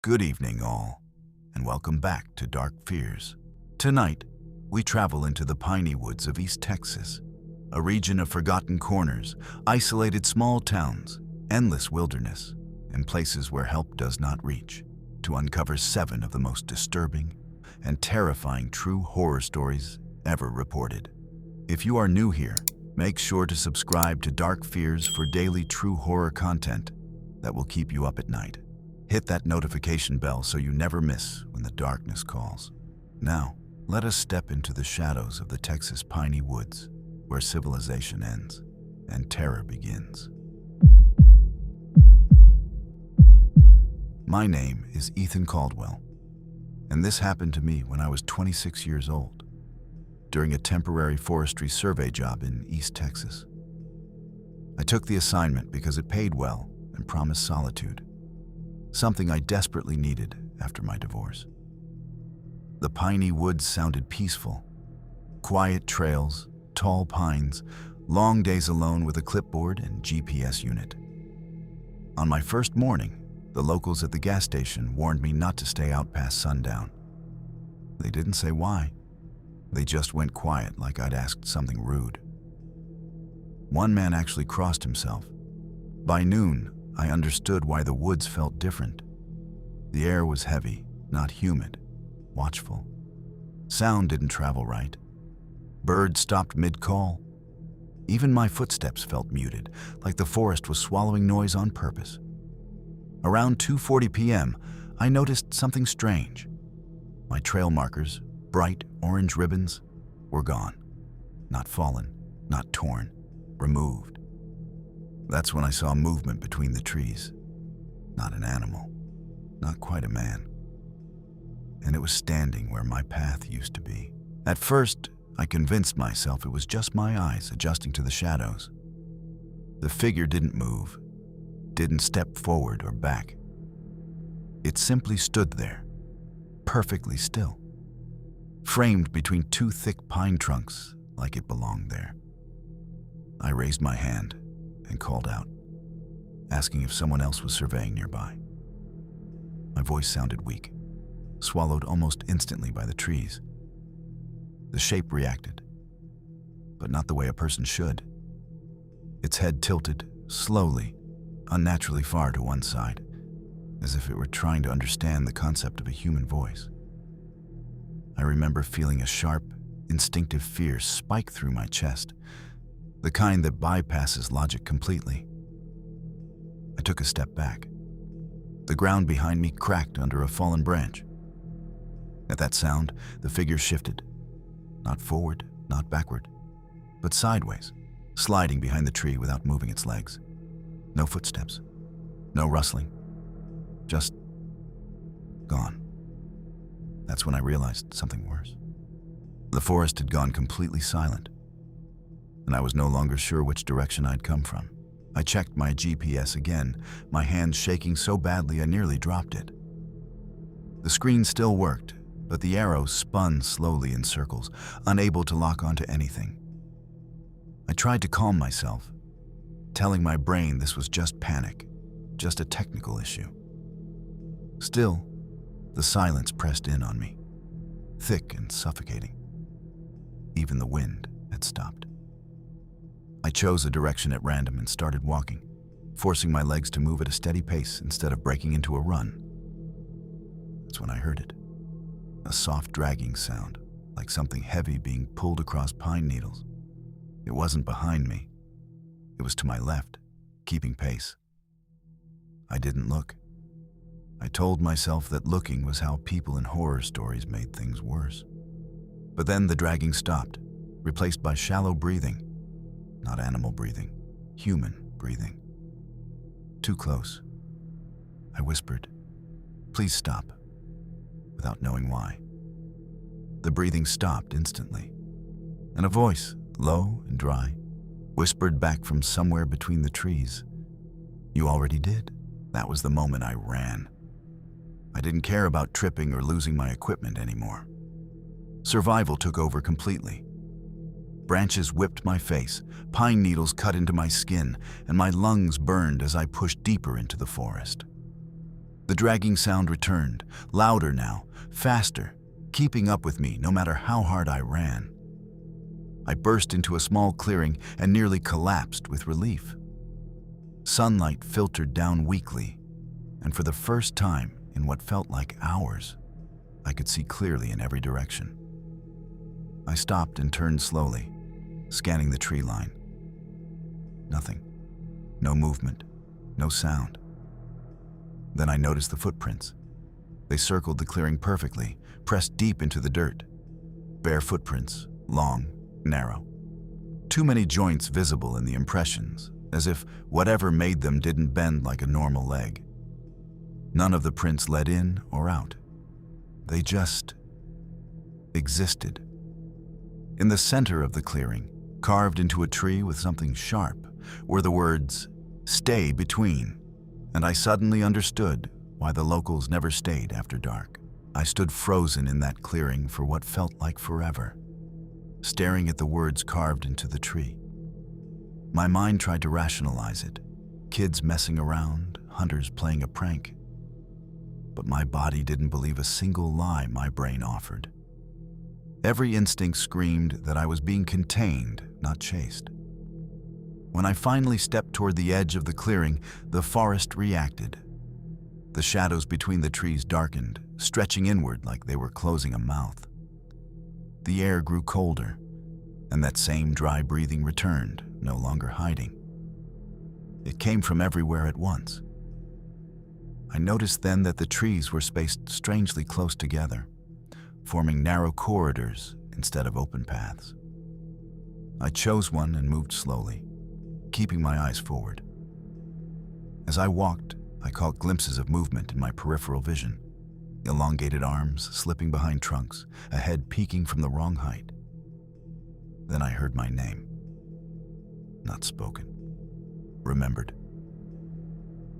Good evening, all, and welcome back to Dark Fears. Tonight, we travel into the Piney woods of East Texas, a region of forgotten corners, isolated small towns, endless wilderness, and places where help does not reach, to uncover 7 of the most disturbing and terrifying true horror stories ever reported. If you are new here, make sure to subscribe to Dark Fears for daily true horror content that will keep you up at night. Hit that notification bell so you never miss when the darkness calls. Now, let us step into the shadows of the Texas Piney woods, where civilization ends and terror begins. My name is Ethan Caldwell, and this happened to me when I was 26 years old, during a temporary forestry survey job in East Texas. I took the assignment because it paid well and promised solitude, something I desperately needed after my divorce. The Piney woods sounded peaceful. Quiet trails, tall pines, long days alone with a clipboard and GPS unit. On my first morning, the locals at the gas station warned me not to stay out past sundown. They didn't say why. They just went quiet like I'd asked something rude. One man actually crossed himself. By noon, I understood why the woods felt different. The air was heavy, not humid, watchful. Sound didn't travel right. Birds stopped mid-call. Even my footsteps felt muted, like the forest was swallowing noise on purpose. Around 2:40 p.m., I noticed something strange. My trail markers, bright orange ribbons, were gone. Not fallen, not torn, removed. That's when I saw movement between the trees. Not an animal, not quite a man. And it was standing where my path used to be. At first, I convinced myself it was just my eyes adjusting to the shadows. The figure didn't move, didn't step forward or back. It simply stood there, perfectly still, framed between 2 thick pine trunks like it belonged there. I raised my hand and called out, asking if someone else was surveying nearby. My voice sounded weak, swallowed almost instantly by the trees. The shape reacted, but not the way a person should. Its head tilted, slowly, unnaturally far to one side, as if it were trying to understand the concept of a human voice. I remember feeling a sharp, instinctive fear spike through my chest, the kind that bypasses logic completely. I took a step back. The ground behind me cracked under a fallen branch. At that sound, the figure shifted, not forward, not backward, but sideways, sliding behind the tree without moving its legs. No footsteps, no rustling, just gone. That's when I realized something worse. The forest had gone completely silent, and I was no longer sure which direction I'd come from. I checked my GPS again, my hand shaking so badly I nearly dropped it. The screen still worked, but the arrow spun slowly in circles, unable to lock onto anything. I tried to calm myself, telling my brain this was just panic, just a technical issue. Still, the silence pressed in on me, thick and suffocating. Even the wind had stopped. I chose a direction at random and started walking, forcing my legs to move at a steady pace instead of breaking into a run. That's when I heard it. A soft dragging sound, like something heavy being pulled across pine needles. It wasn't behind me. It was to my left, keeping pace. I didn't look. I told myself that looking was how people in horror stories made things worse. But then the dragging stopped, replaced by shallow breathing. Not animal breathing, human breathing. Too close. I whispered, "Please stop," without knowing why. The breathing stopped instantly, and a voice, low and dry, whispered back from somewhere between the trees, "You already did." That was the moment I ran. I didn't care about tripping or losing my equipment anymore. Survival took over completely. Branches whipped my face, pine needles cut into my skin, and my lungs burned as I pushed deeper into the forest. The dragging sound returned, louder now, faster, keeping up with me no matter how hard I ran. I burst into a small clearing and nearly collapsed with relief. Sunlight filtered down weakly, and for the first time in what felt like hours, I could see clearly in every direction. I stopped and turned slowly, scanning the tree line. Nothing. No movement. No sound. Then I noticed the footprints. They circled the clearing perfectly, pressed deep into the dirt. Bare footprints, long, narrow. Too many joints visible in the impressions, as if whatever made them didn't bend like a normal leg. None of the prints led in or out. They just existed. In the center of the clearing, carved into a tree with something sharp, were the words, "Stay between," and I suddenly understood why the locals never stayed after dark. I stood frozen in that clearing for what felt like forever, staring at the words carved into the tree. My mind tried to rationalize it. Kids messing around, hunters playing a prank. But my body didn't believe a single lie my brain offered. Every instinct screamed that I was being contained, not chased. When I finally stepped toward the edge of the clearing, the forest reacted. The shadows between the trees darkened, stretching inward like they were closing a mouth. The air grew colder, and that same dry breathing returned, no longer hiding. It came from everywhere at once. I noticed then that the trees were spaced strangely close together, forming narrow corridors instead of open paths. I chose one and moved slowly, keeping my eyes forward. As I walked, I caught glimpses of movement in my peripheral vision. Elongated arms slipping behind trunks, a head peeking from the wrong height. Then I heard my name. Not spoken. Remembered.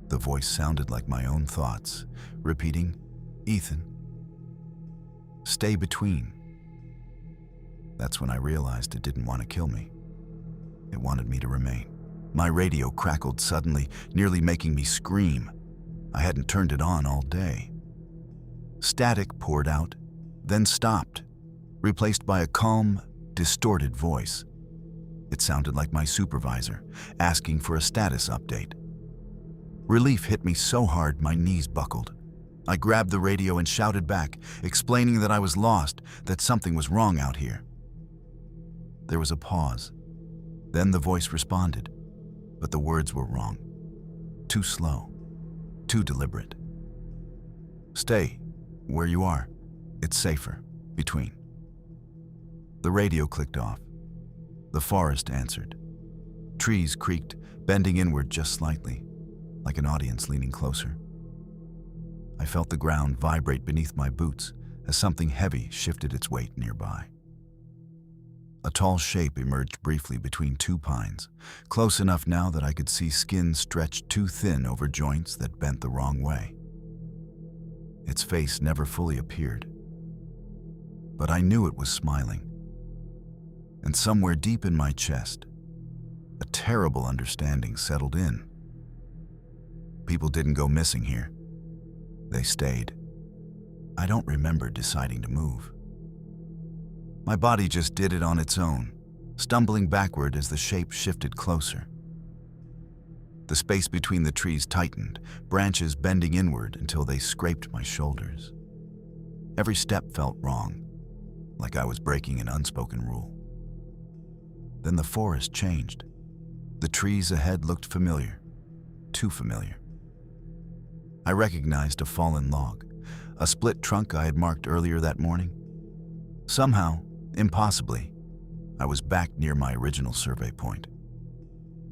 The voice sounded like my own thoughts, repeating, "Ethan, stay between." That's when I realized it didn't want to kill me. It wanted me to remain. My radio crackled suddenly, nearly making me scream. I hadn't turned it on all day. Static poured out, then stopped, replaced by a calm, distorted voice. It sounded like my supervisor, asking for a status update. Relief hit me so hard my knees buckled. I grabbed the radio and shouted back, explaining that I was lost, that something was wrong out here. There was a pause. Then the voice responded, but the words were wrong. Too slow, too deliberate. "Stay where you are. It's safer. Between." The radio clicked off. The forest answered. Trees creaked, bending inward just slightly, like an audience leaning closer. I felt the ground vibrate beneath my boots as something heavy shifted its weight nearby. A tall shape emerged briefly between two pines, close enough now that I could see skin stretched too thin over joints that bent the wrong way. Its face never fully appeared, but I knew it was smiling. And somewhere deep in my chest, a terrible understanding settled in. People didn't go missing here. They stayed. I don't remember deciding to move. My body just did it on its own, stumbling backward as the shape shifted closer. The space between the trees tightened, branches bending inward until they scraped my shoulders. Every step felt wrong, like I was breaking an unspoken rule. Then the forest changed. The trees ahead looked familiar, too familiar. I recognized a fallen log, a split trunk I had marked earlier that morning. Somehow, impossibly, I was back near my original survey point.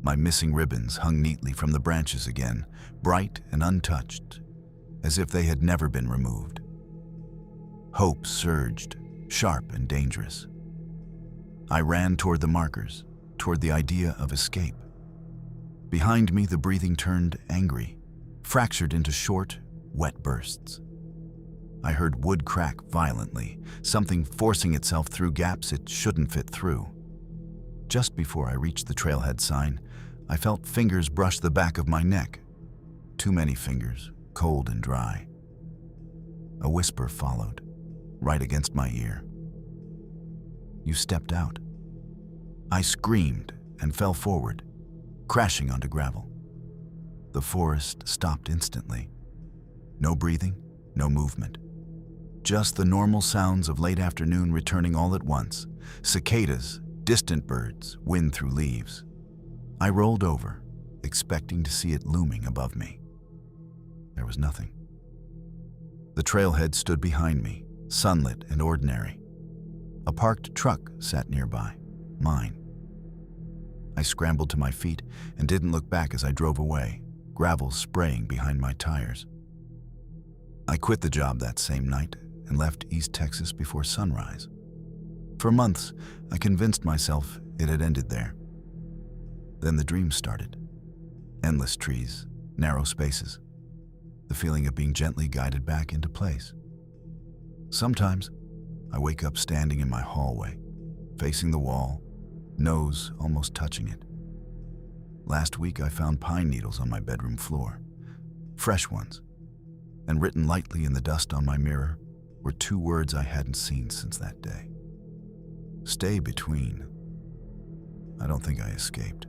My missing ribbons hung neatly from the branches again, bright and untouched, as if they had never been removed. Hope surged, sharp and dangerous. I ran toward the markers, toward the idea of escape. Behind me, the breathing turned angry, fractured into short, wet bursts. I heard wood crack violently, something forcing itself through gaps it shouldn't fit through. Just before I reached the trailhead sign, I felt fingers brush the back of my neck. Too many fingers, cold and dry. A whisper followed, right against my ear. "You stepped out." I screamed and fell forward, crashing onto gravel. The forest stopped instantly. No breathing, no movement. Just the normal sounds of late afternoon returning all at once. Cicadas, distant birds, wind through leaves. I rolled over, expecting to see it looming above me. There was nothing. The trailhead stood behind me, sunlit and ordinary. A parked truck sat nearby, mine. I scrambled to my feet and didn't look back as I drove away, gravel spraying behind my tires. I quit the job that same night and left East Texas before sunrise. For months, I convinced myself it had ended there. Then the dream started. Endless trees, narrow spaces, the feeling of being gently guided back into place. Sometimes, I wake up standing in my hallway, facing the wall, nose almost touching it. Last week, I found pine needles on my bedroom floor, fresh ones, and written lightly in the dust on my mirror were two words I hadn't seen since that day. Stay between. I don't think I escaped.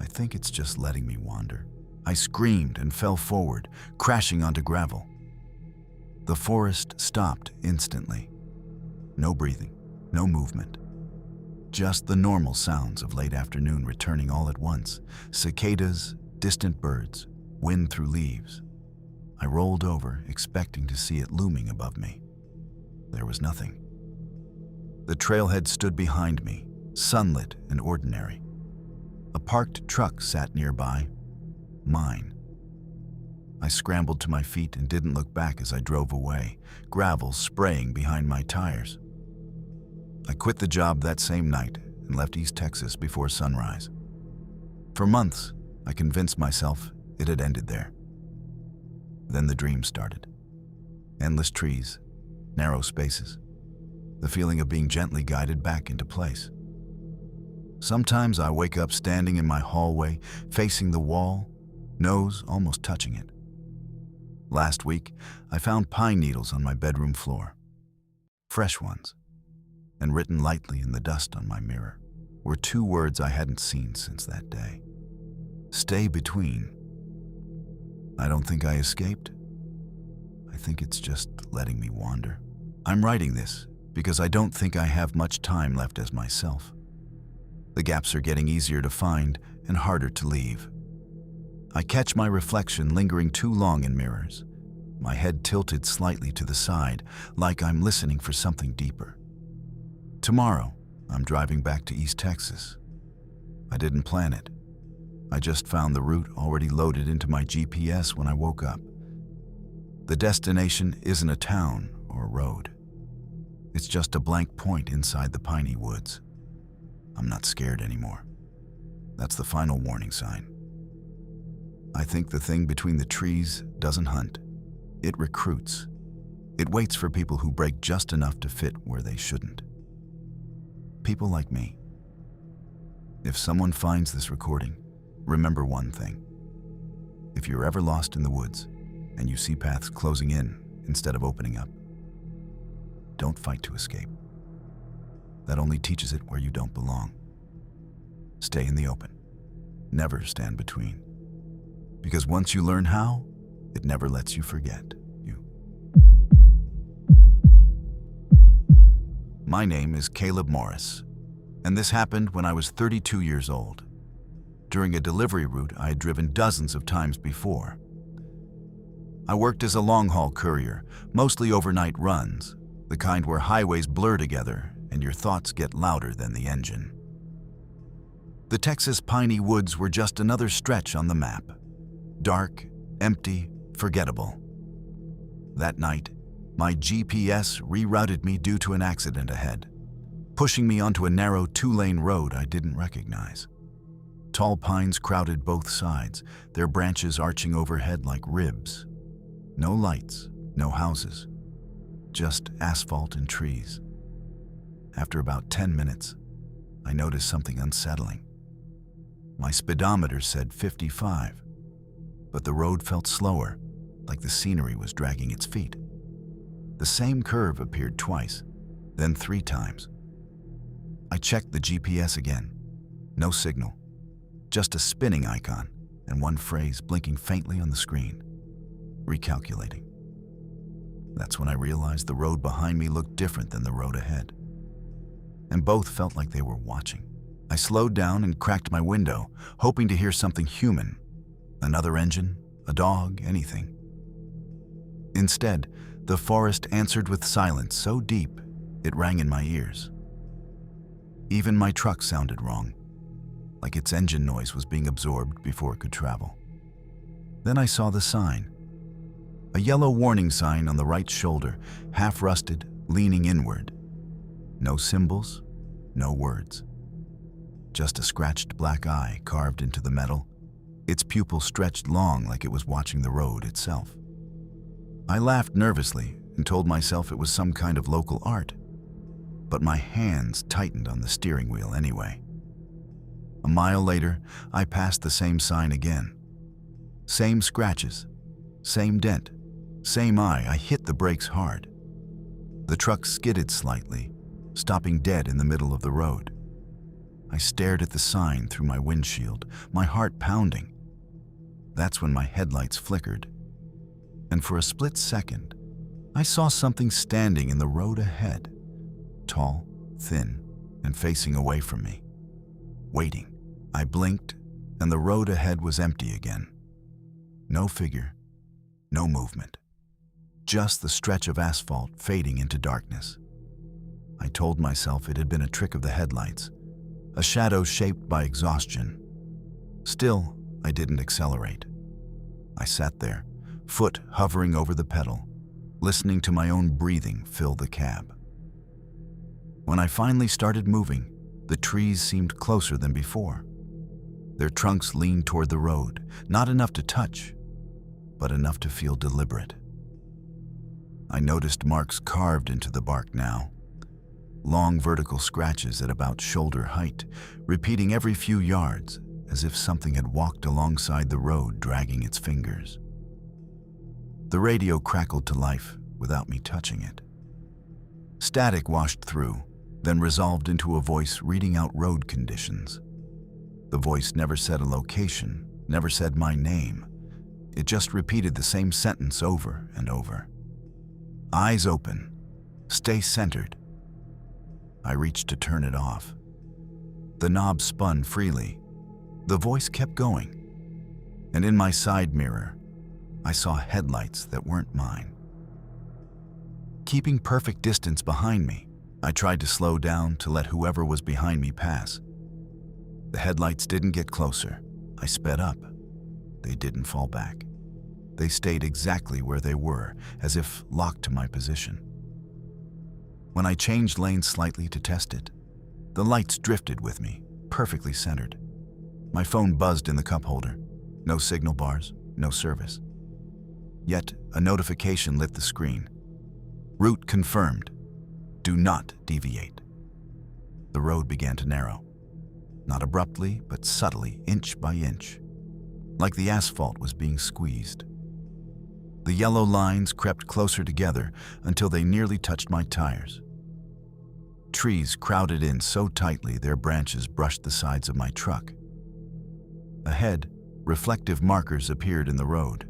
I think it's just letting me wander. I screamed and fell forward, crashing onto gravel. The forest stopped instantly. No breathing, no movement. Just the normal sounds of late afternoon returning all at once. Cicadas, distant birds, wind through leaves. I rolled over, expecting to see it looming above me. There was nothing. The trailhead stood behind me, sunlit and ordinary. A parked truck sat nearby, mine. I scrambled to my feet and didn't look back as I drove away, gravel spraying behind my tires. I quit the job that same night and left East Texas before sunrise. For months, I convinced myself it had ended there. Then the dream started. Endless trees, narrow spaces, the feeling of being gently guided back into place. Sometimes I wake up standing in my hallway, facing the wall, nose almost touching it. Last week, I found pine needles on my bedroom floor, fresh ones, and written lightly in the dust on my mirror were two words I hadn't seen since that day. Stay between. I don't think I escaped. I think it's just letting me wander. I'm writing this because I don't think I have much time left as myself. The gaps are getting easier to find and harder to leave. I catch my reflection lingering too long in mirrors, my head tilted slightly to the side, like I'm listening for something deeper. Tomorrow, I'm driving back to East Texas. I didn't plan it. I just found the route already loaded into my GPS when I woke up. The destination isn't a town or a road. It's just a blank point inside the Piney woods. I'm not scared anymore. That's the final warning sign. I think the thing between the trees doesn't hunt. It recruits. It waits for people who break just enough to fit where they shouldn't. People like me. If someone finds this recording, remember one thing. If you're ever lost in the woods and you see paths closing in instead of opening up, don't fight to escape. That only teaches it where you don't belong. Stay in the open. Never stand between. Because once you learn how, it never lets you forget you. My name is Caleb Morris, and this happened when I was 32 years old, during a delivery route I had driven dozens of times before. I worked as a long-haul courier, mostly overnight runs, the kind where highways blur together and your thoughts get louder than the engine. The Texas Piney Woods were just another stretch on the map. Dark, empty, forgettable. That night, my GPS rerouted me due to an accident ahead, pushing me onto a narrow two-lane road I didn't recognize. Tall pines crowded both sides, their branches arching overhead like ribs. No lights, no houses, just asphalt and trees. After about 10 minutes, I noticed something unsettling. My speedometer said 55, but the road felt slower, like the scenery was dragging its feet. The same curve appeared twice, then 3 times. I checked the GPS again. No signal, just a spinning icon and one phrase blinking faintly on the screen. Recalculating. That's when I realized the road behind me looked different than the road ahead. And both felt like they were watching. I slowed down and cracked my window, hoping to hear something human. Another engine, a dog, anything. Instead, the forest answered with silence so deep it rang in my ears. Even my truck sounded wrong, like its engine noise was being absorbed before it could travel. Then I saw the sign. A yellow warning sign on the right shoulder, half rusted, leaning inward. No symbols, no words. Just a scratched black eye carved into the metal, its pupil stretched long like it was watching the road itself. I laughed nervously and told myself it was some kind of local art, but my hands tightened on the steering wheel anyway. A mile later, I passed the same sign again. Same scratches, same dent, same eye. I hit the brakes hard. The truck skidded slightly, stopping dead in the middle of the road. I stared at the sign through my windshield, my heart pounding. That's when my headlights flickered, and for a split second, I saw something standing in the road ahead, tall, thin, and facing away from me. Waiting. I blinked, and the road ahead was empty again. No figure, no movement. Just the stretch of asphalt fading into darkness. I told myself it had been a trick of the headlights, a shadow shaped by exhaustion. Still, I didn't accelerate. I sat there, foot hovering over the pedal, listening to my own breathing fill the cab. When I finally started moving, the trees seemed closer than before. Their trunks leaned toward the road, not enough to touch, but enough to feel deliberate. I noticed marks carved into the bark now, long vertical scratches at about shoulder height, repeating every few yards, as if something had walked alongside the road dragging its fingers. The radio crackled to life without me touching it. Static washed through, then resolved into a voice reading out road conditions. The voice never said a location, never said my name. It just repeated the same sentence over and over. Eyes open. Stay centered. I reached to turn it off. The knob spun freely. The voice kept going. And in my side mirror, I saw headlights that weren't mine. Keeping perfect distance behind me, I tried to slow down to let whoever was behind me pass. The headlights didn't get closer. I sped up. They didn't fall back. They stayed exactly where they were, as if locked to my position. When I changed lanes slightly to test it, the lights drifted with me, perfectly centered. My phone buzzed in the cup holder. No signal bars, no service. Yet, a notification lit the screen. Route confirmed. Do not deviate. The road began to narrow. Not abruptly, but subtly, inch by inch, like the asphalt was being squeezed. The yellow lines crept closer together until they nearly touched my tires. Trees crowded in so tightly their branches brushed the sides of my truck. Ahead, reflective markers appeared in the road,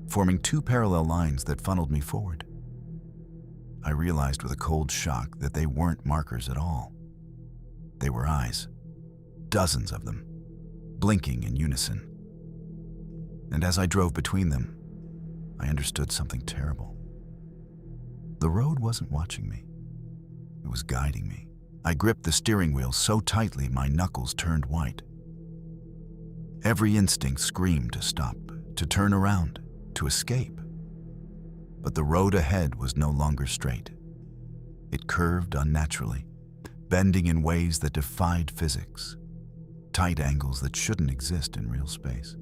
forming 2 parallel lines that funneled me forward. I realized with a cold shock that they weren't markers at all. They were eyes. Dozens of them, blinking in unison. And as I drove between them, I understood something terrible. The road wasn't watching me. It was guiding me. I gripped the steering wheel so tightly my knuckles turned white. Every instinct screamed to stop, to turn around, to escape. But the road ahead was no longer straight. It curved unnaturally, bending in ways that defied physics. Tight angles that shouldn't exist in real space.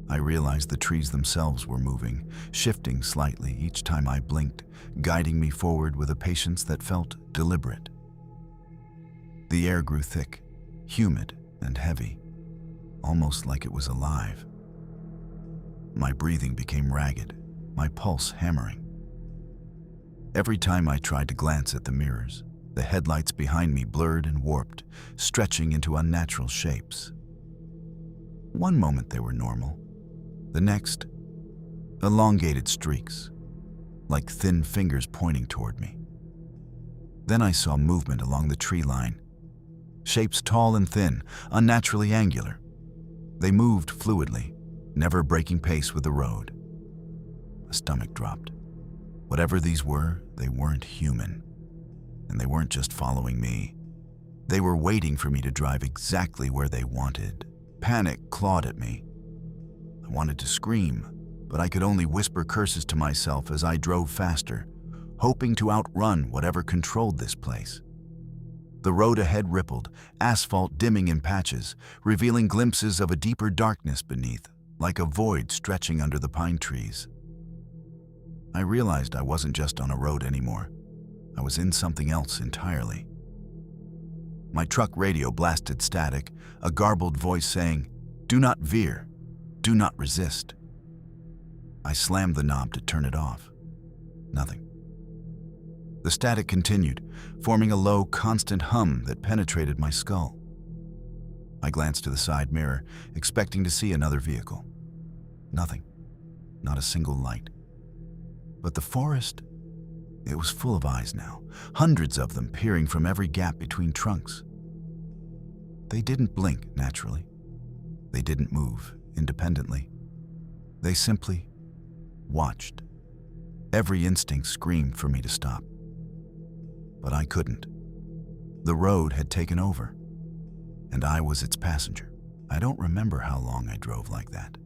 I realized the trees themselves were moving, shifting slightly each time I blinked, guiding me forward with a patience that felt deliberate. The air grew thick, humid, and heavy, almost like it was alive. My breathing became ragged, my pulse hammering. Every time I tried to glance at the mirrors, the headlights behind me blurred and warped, stretching into unnatural shapes. One moment they were normal, the next, elongated streaks, like thin fingers pointing toward me. Then I saw movement along the tree line, shapes tall and thin, unnaturally angular. They moved fluidly, never breaking pace with the road. My stomach dropped. Whatever these were, they weren't human. And they weren't just following me. They were waiting for me to drive exactly where they wanted. Panic clawed at me. I wanted to scream, but I could only whisper curses to myself as I drove faster, hoping to outrun whatever controlled this place. The road ahead rippled, asphalt dimming in patches, revealing glimpses of a deeper darkness beneath, like a void stretching under the pine trees. I realized I wasn't just on a road anymore. I was in something else entirely. My truck radio blasted static, a garbled voice saying, "Do not veer, do not resist." I slammed the knob to turn it off. Nothing. The static continued, forming a low, constant hum that penetrated my skull. I glanced to the side mirror, expecting to see another vehicle. Nothing. Not a single light. But the forest, it was full of eyes now, hundreds of them peering from every gap between trunks. They didn't blink naturally. They didn't move independently. They simply watched. Every instinct screamed for me to stop. But I couldn't. The road had taken over, and I was its passenger. I don't remember how long I drove like that.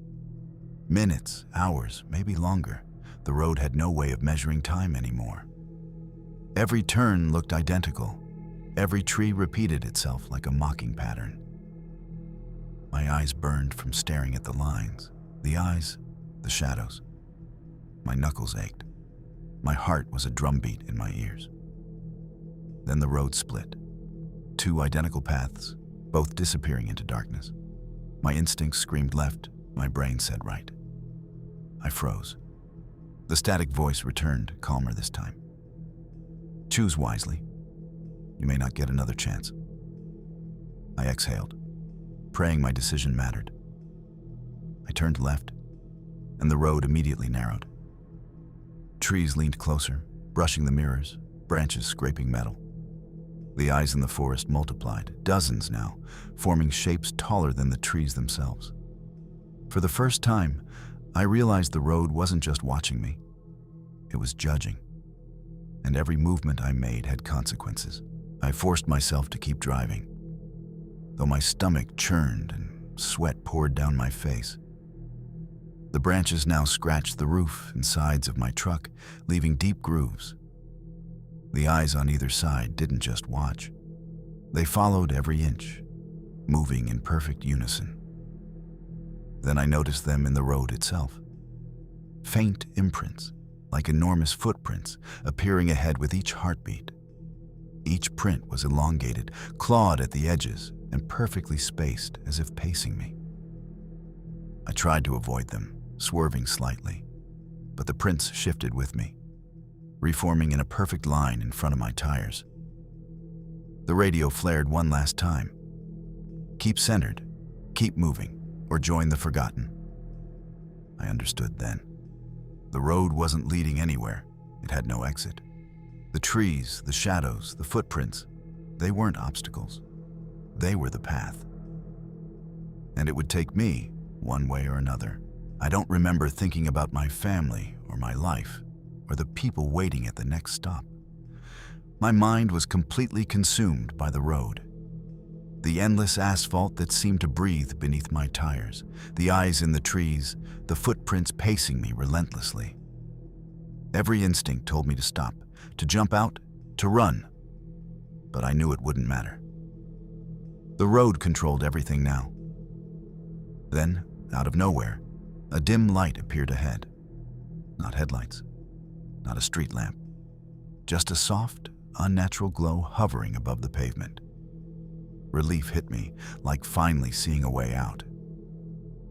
Minutes, hours, maybe longer. The road had no way of measuring time anymore. Every turn looked identical. Every tree repeated itself like a mocking pattern. My eyes burned from staring at the lines. The eyes, the shadows. My knuckles ached. My heart was a drumbeat in my ears. Then the road split. Two identical paths, both disappearing into darkness. My instincts screamed left, my brain said right. I froze. The static voice returned, calmer this time. "Choose wisely. You may not get another chance." I exhaled, praying my decision mattered. I turned left, and the road immediately narrowed. Trees leaned closer, brushing the mirrors, branches scraping metal. The eyes in the forest multiplied, dozens now, forming shapes taller than the trees themselves. For the first time, I realized the road wasn't just watching me. It was judging. And every movement I made had consequences. I forced myself to keep driving, though my stomach churned and sweat poured down my face. The branches now scratched the roof and sides of my truck, leaving deep grooves. The eyes on either side didn't just watch. They followed every inch, moving in perfect unison. Then I noticed them in the road itself. Faint imprints, like enormous footprints, appearing ahead with each heartbeat. Each print was elongated, clawed at the edges, and perfectly spaced as if pacing me. I tried to avoid them, swerving slightly, but the prints shifted with me, reforming in a perfect line in front of my tires. The radio flared one last time. "Keep centered, keep moving, or join the forgotten." I understood then. The road wasn't leading anywhere. It had no exit. The trees, the shadows, the footprints, they weren't obstacles. They were the path. And it would take me, one way or another. I don't remember thinking about my family or my life or the people waiting at the next stop. My mind was completely consumed by the road. The endless asphalt that seemed to breathe beneath my tires, the eyes in the trees, the footprints pacing me relentlessly. Every instinct told me to stop, to jump out, to run. But I knew it wouldn't matter. The road controlled everything now. Then, out of nowhere, a dim light appeared ahead. Not headlights, not a street lamp, just a soft, unnatural glow hovering above the pavement. Relief hit me, like finally seeing a way out.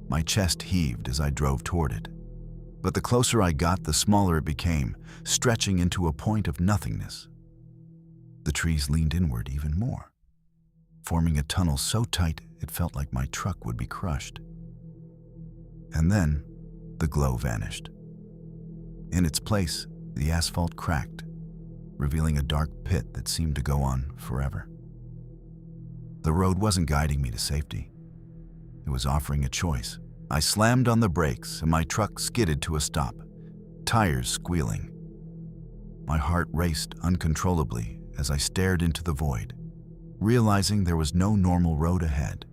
My chest heaved as I drove toward it. But the closer I got, the smaller it became, stretching into a point of nothingness. The trees leaned inward even more, forming a tunnel so tight it felt like my truck would be crushed. And then, the glow vanished. In its place, the asphalt cracked, revealing a dark pit that seemed to go on forever. The road wasn't guiding me to safety. It was offering a choice. I slammed on the brakes and my truck skidded to a stop, tires squealing. My heart raced uncontrollably as I stared into the void, realizing there was no normal road ahead.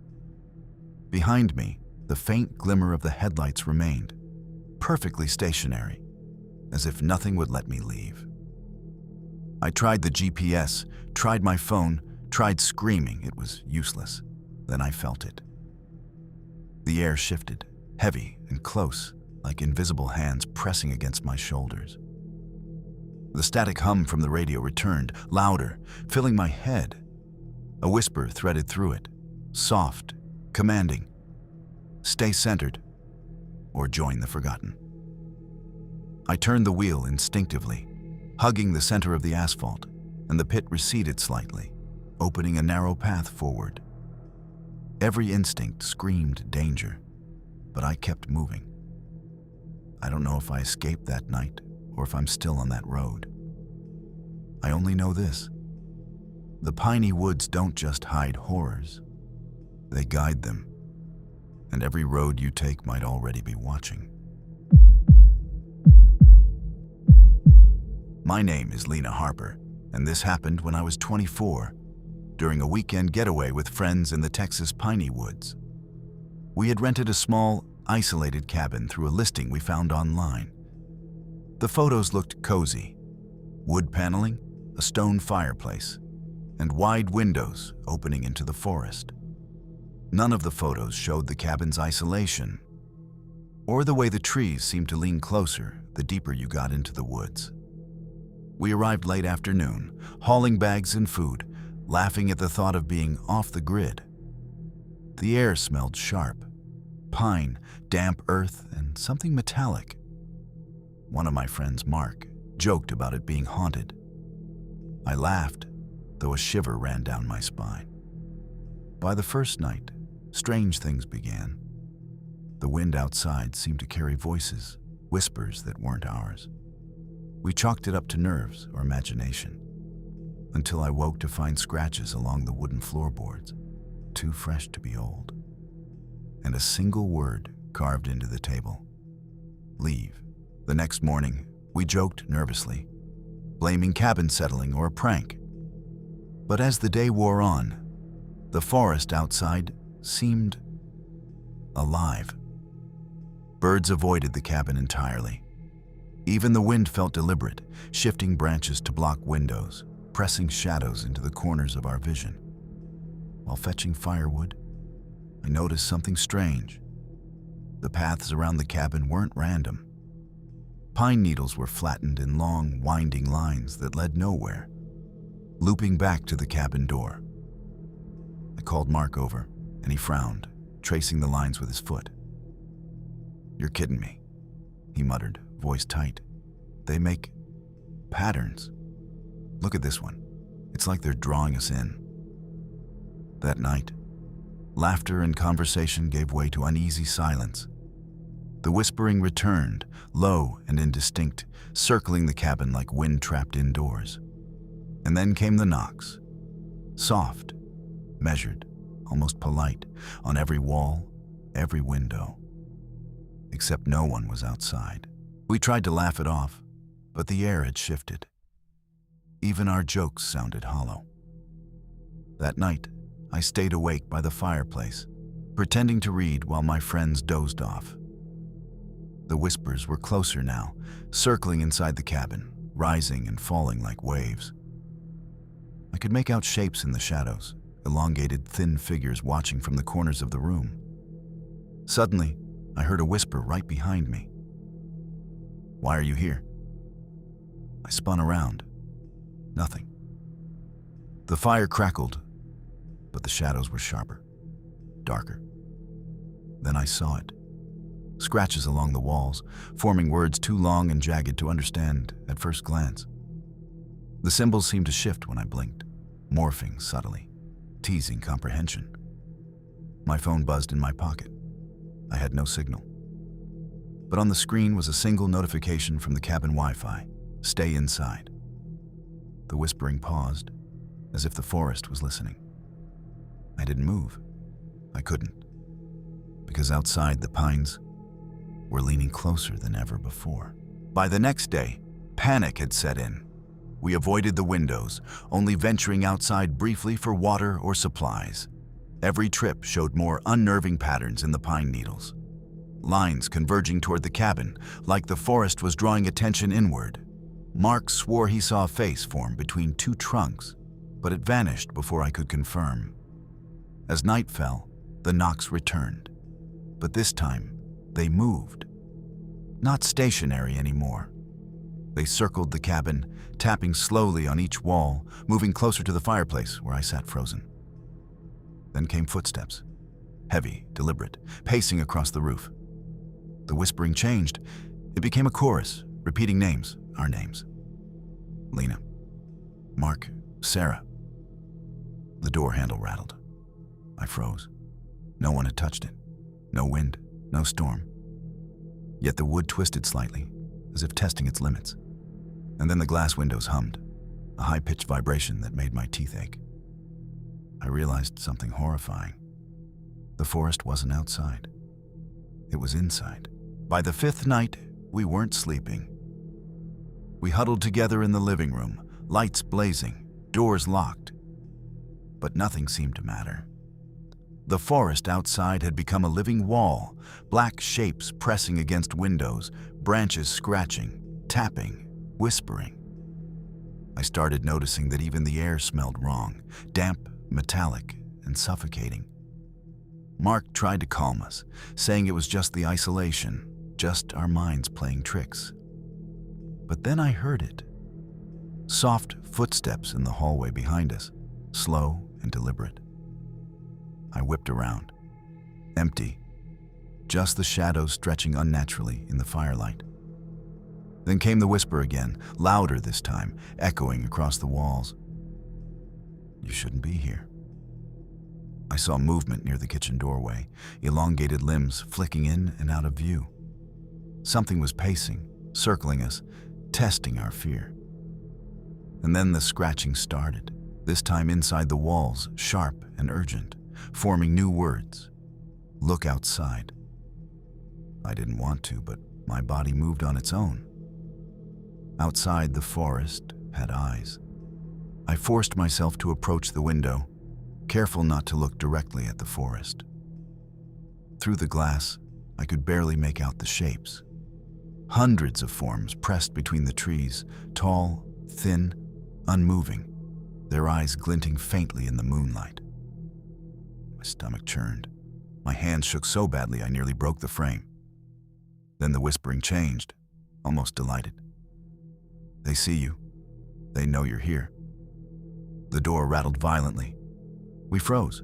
Behind me, the faint glimmer of the headlights remained, perfectly stationary, as if nothing would let me leave. I tried the GPS, tried my phone, tried screaming. It was useless. Then I felt it. The air shifted, heavy and close, like invisible hands pressing against my shoulders. The static hum from the radio returned, louder, filling my head. A whisper threaded through it, soft, commanding. Stay centered, or join the forgotten. I turned the wheel instinctively, hugging the center of the asphalt, and the pit receded slightly, opening a narrow path forward. Every instinct screamed danger, but I kept moving. I don't know if I escaped that night or if I'm still on that road. I only know this: the piney woods don't just hide horrors, they guide them, and every road you take might already be watching. My name is Lena Harper, and this happened when I was 24, during a weekend getaway with friends in the Texas piney woods. We had rented a small, isolated cabin through a listing we found online. The photos looked cozy: wood paneling, a stone fireplace, and wide windows opening into the forest. None of the photos showed the cabin's isolation, or the way the trees seemed to lean closer the deeper you got into the woods. We arrived late afternoon, hauling bags and food, laughing at the thought of being off the grid. The air smelled sharp: pine, damp earth, and something metallic. One of my friends, Mark, joked about it being haunted. I laughed, though a shiver ran down my spine. By the first night, strange things began. The wind outside seemed to carry voices, whispers that weren't ours. We chalked it up to nerves or imagination, until I woke to find scratches along the wooden floorboards, too fresh to be old, and a single word carved into the table: leave. The next morning, we joked nervously, blaming cabin settling or a prank. But as the day wore on, the forest outside seemed alive. Birds avoided the cabin entirely. Even the wind felt deliberate, shifting branches to block windows, pressing shadows into the corners of our vision. While fetching firewood, I noticed something strange. The paths around the cabin weren't random. Pine needles were flattened in long, winding lines that led nowhere, looping back to the cabin door. I called Mark over, and he frowned, tracing the lines with his foot. "You're kidding me," he muttered, voice tight. "They make patterns. Look at this one. It's like they're drawing us in." That night, laughter and conversation gave way to uneasy silence. The whispering returned, low and indistinct, circling the cabin like wind trapped indoors. And then came the knocks. Soft, measured, almost polite, on every wall, every window. Except no one was outside. We tried to laugh it off, but the air had shifted. Even our jokes sounded hollow. That night, I stayed awake by the fireplace, pretending to read while my friends dozed off. The whispers were closer now, circling inside the cabin, rising and falling like waves. I could make out shapes in the shadows, elongated, thin figures watching from the corners of the room. Suddenly, I heard a whisper right behind me. "Why are you here?" I spun around. Nothing. The fire crackled, but the shadows were sharper, darker. Then I saw it. scratches along the walls, forming words too long and jagged to understand at first glance. The symbols seemed to shift when I blinked, morphing subtly, teasing comprehension. My phone buzzed in my pocket. I had no signal. But on the screen was a single notification from the cabin Wi-Fi: stay inside. The whispering paused, as if the forest was listening. I didn't move. I couldn't, because outside the pines were leaning closer than ever before. By the next day, panic had set in. We avoided the windows, only venturing outside briefly for water or supplies. Every trip showed more unnerving patterns in the pine needles. Lines converging toward the cabin, like the forest was drawing attention inward. Mark swore he saw a face form between two trunks, but it vanished before I could confirm. As night fell, the knocks returned, but this time they moved. Not stationary anymore. They circled the cabin, tapping slowly on each wall, moving closer to the fireplace where I sat frozen. Then came footsteps, heavy, deliberate, pacing across the roof. The whispering changed. It became a chorus, repeating names, our names. Lena, Mark, Sarah. The door handle rattled. I froze. No one had touched it. No wind, no storm. Yet the wood twisted slightly, as if testing its limits. And then the glass windows hummed, a high-pitched vibration that made my teeth ache. I realized something horrifying. The forest wasn't outside. It was inside. By the fifth night, we weren't sleeping. We huddled together in the living room, lights blazing, doors locked. But nothing seemed to matter. The forest outside had become a living wall, black shapes pressing against windows, branches scratching, tapping, whispering. I started noticing that even the air smelled wrong, damp, metallic, and suffocating. Mark tried to calm us, saying it was just the isolation, just our minds playing tricks. But then I heard it. Soft footsteps in the hallway behind us, slow and deliberate. I whipped around. Empty. Just the shadows stretching unnaturally in the firelight. Then came the whisper again, louder this time, echoing across the walls. You shouldn't be here. I saw movement near the kitchen doorway, elongated limbs flicking in and out of view. Something was pacing, circling us, testing our fear. And then the scratching started, this time inside the walls, sharp and urgent, forming new words. Look outside. I didn't want to, but my body moved on its own. Outside, the forest had eyes. I forced myself to approach the window, careful not to look directly at the forest. Through the glass, I could barely make out the shapes. Hundreds of forms pressed between the trees, tall, thin, unmoving, their eyes glinting faintly in the moonlight. My stomach churned. My hands shook so badly I nearly broke the frame. Then the whispering changed, almost delighted. They see you. They know you're here. The door rattled violently. We froze.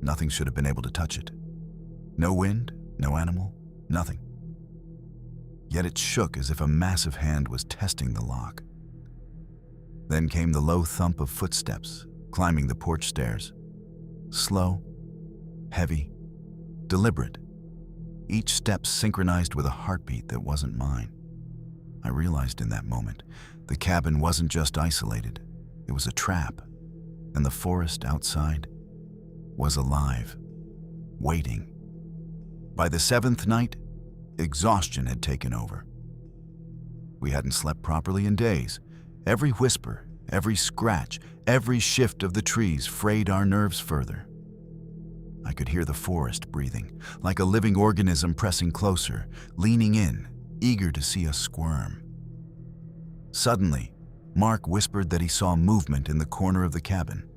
Nothing should have been able to touch it. No wind, no animal, nothing. Yet it shook as if a massive hand was testing the lock. Then came the low thump of footsteps climbing the porch stairs. Slow, heavy, deliberate. Each step synchronized with a heartbeat that wasn't mine. I realized in that moment, the cabin wasn't just isolated. It was a trap, and the forest outside was alive, waiting. By the seventh night, exhaustion had taken over. We hadn't slept properly in days. Every whisper, every scratch, every shift of the trees frayed our nerves further. I could hear the forest breathing, like a living organism pressing closer, leaning in, eager to see us squirm. Suddenly, Mark whispered that he saw movement in the corner of the cabin,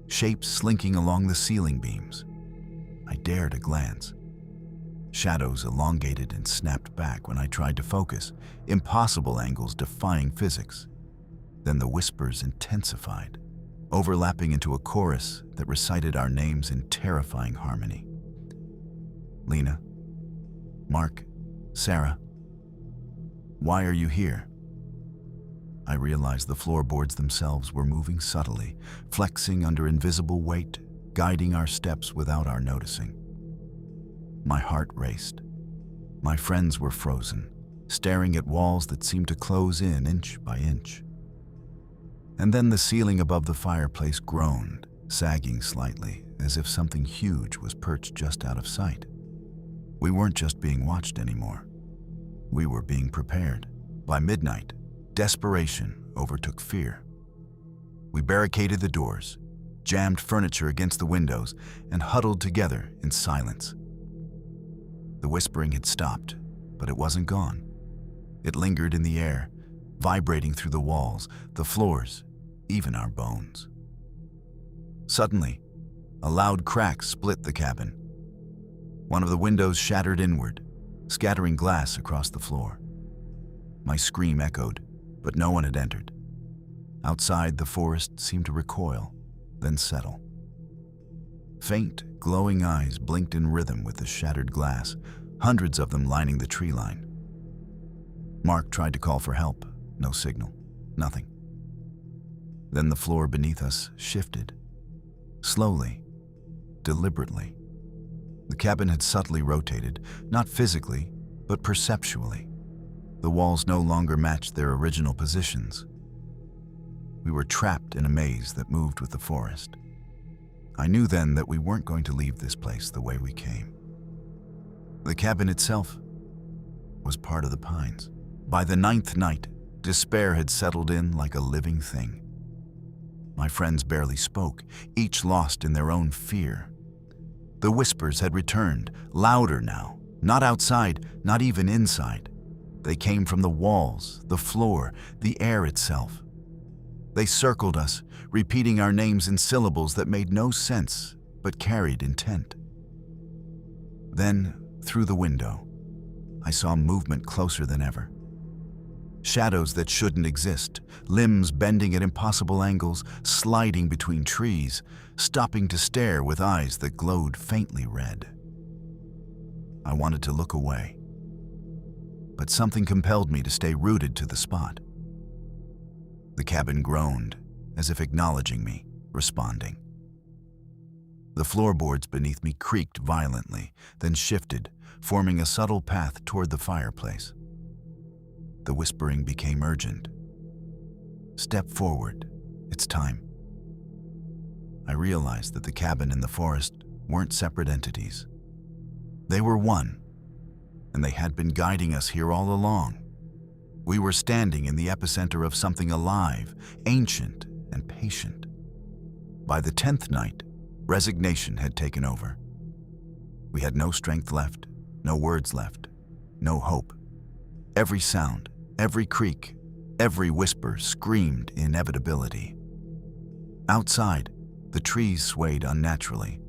shapes slinking along the ceiling beams. I dared a glance. Shadows elongated and snapped back when I tried to focus, impossible angles defying physics. Then the whispers intensified, overlapping into a chorus that recited our names in terrifying harmony. Lena, "Mark, Sarah, why are you here?" I realized the floorboards themselves were moving subtly, flexing under invisible weight, guiding our steps without our noticing. My heart raced. My friends were frozen, staring at walls that seemed to close in inch by inch. And then the ceiling above the fireplace groaned, sagging slightly, as if something huge was perched just out of sight. We weren't just being watched anymore. We were being prepared. By midnight, desperation overtook fear. We barricaded the doors, jammed furniture against the windows, and huddled together in silence. The whispering had stopped, but it wasn't gone. It lingered in the air, vibrating through the walls, the floors, even our bones. Suddenly, a loud crack split the cabin. One of the windows shattered inward, scattering glass across the floor. My scream echoed, but no one had entered. Outside, the forest seemed to recoil, then settle. Faint, glowing eyes blinked in rhythm with the shattered glass, hundreds of them lining the tree line. Mark tried to call for help. No signal. Nothing. Then the floor beneath us shifted. Slowly, deliberately. The cabin had subtly rotated, not physically, but perceptually. The walls no longer matched their original positions. We were trapped in a maze that moved with the forest. I knew then that we weren't going to leave this place the way we came. The cabin itself was part of the pines. By the 9th night, despair had settled in like a living thing. My friends barely spoke, each lost in their own fear. The whispers had returned, louder now, not outside, not even inside. They came from the walls, the floor, the air itself. They circled us, repeating our names in syllables that made no sense but carried intent. Then, through the window, I saw movement closer than ever. Shadows that shouldn't exist, limbs bending at impossible angles, sliding between trees, stopping to stare with eyes that glowed faintly red. I wanted to look away, but something compelled me to stay rooted to the spot. The cabin groaned, as if acknowledging me, responding. The floorboards beneath me creaked violently, then shifted, forming a subtle path toward the fireplace. The whispering became urgent. "Step forward. It's time." I realized that the cabin and the forest weren't separate entities. They were one, and they had been guiding us here all along. We were standing in the epicenter of something alive, ancient, and patient. By the 10th night, resignation had taken over. We had no strength left, no words left, no hope. Every sound, every creak, every whisper screamed inevitability. Outside, the trees swayed unnaturally,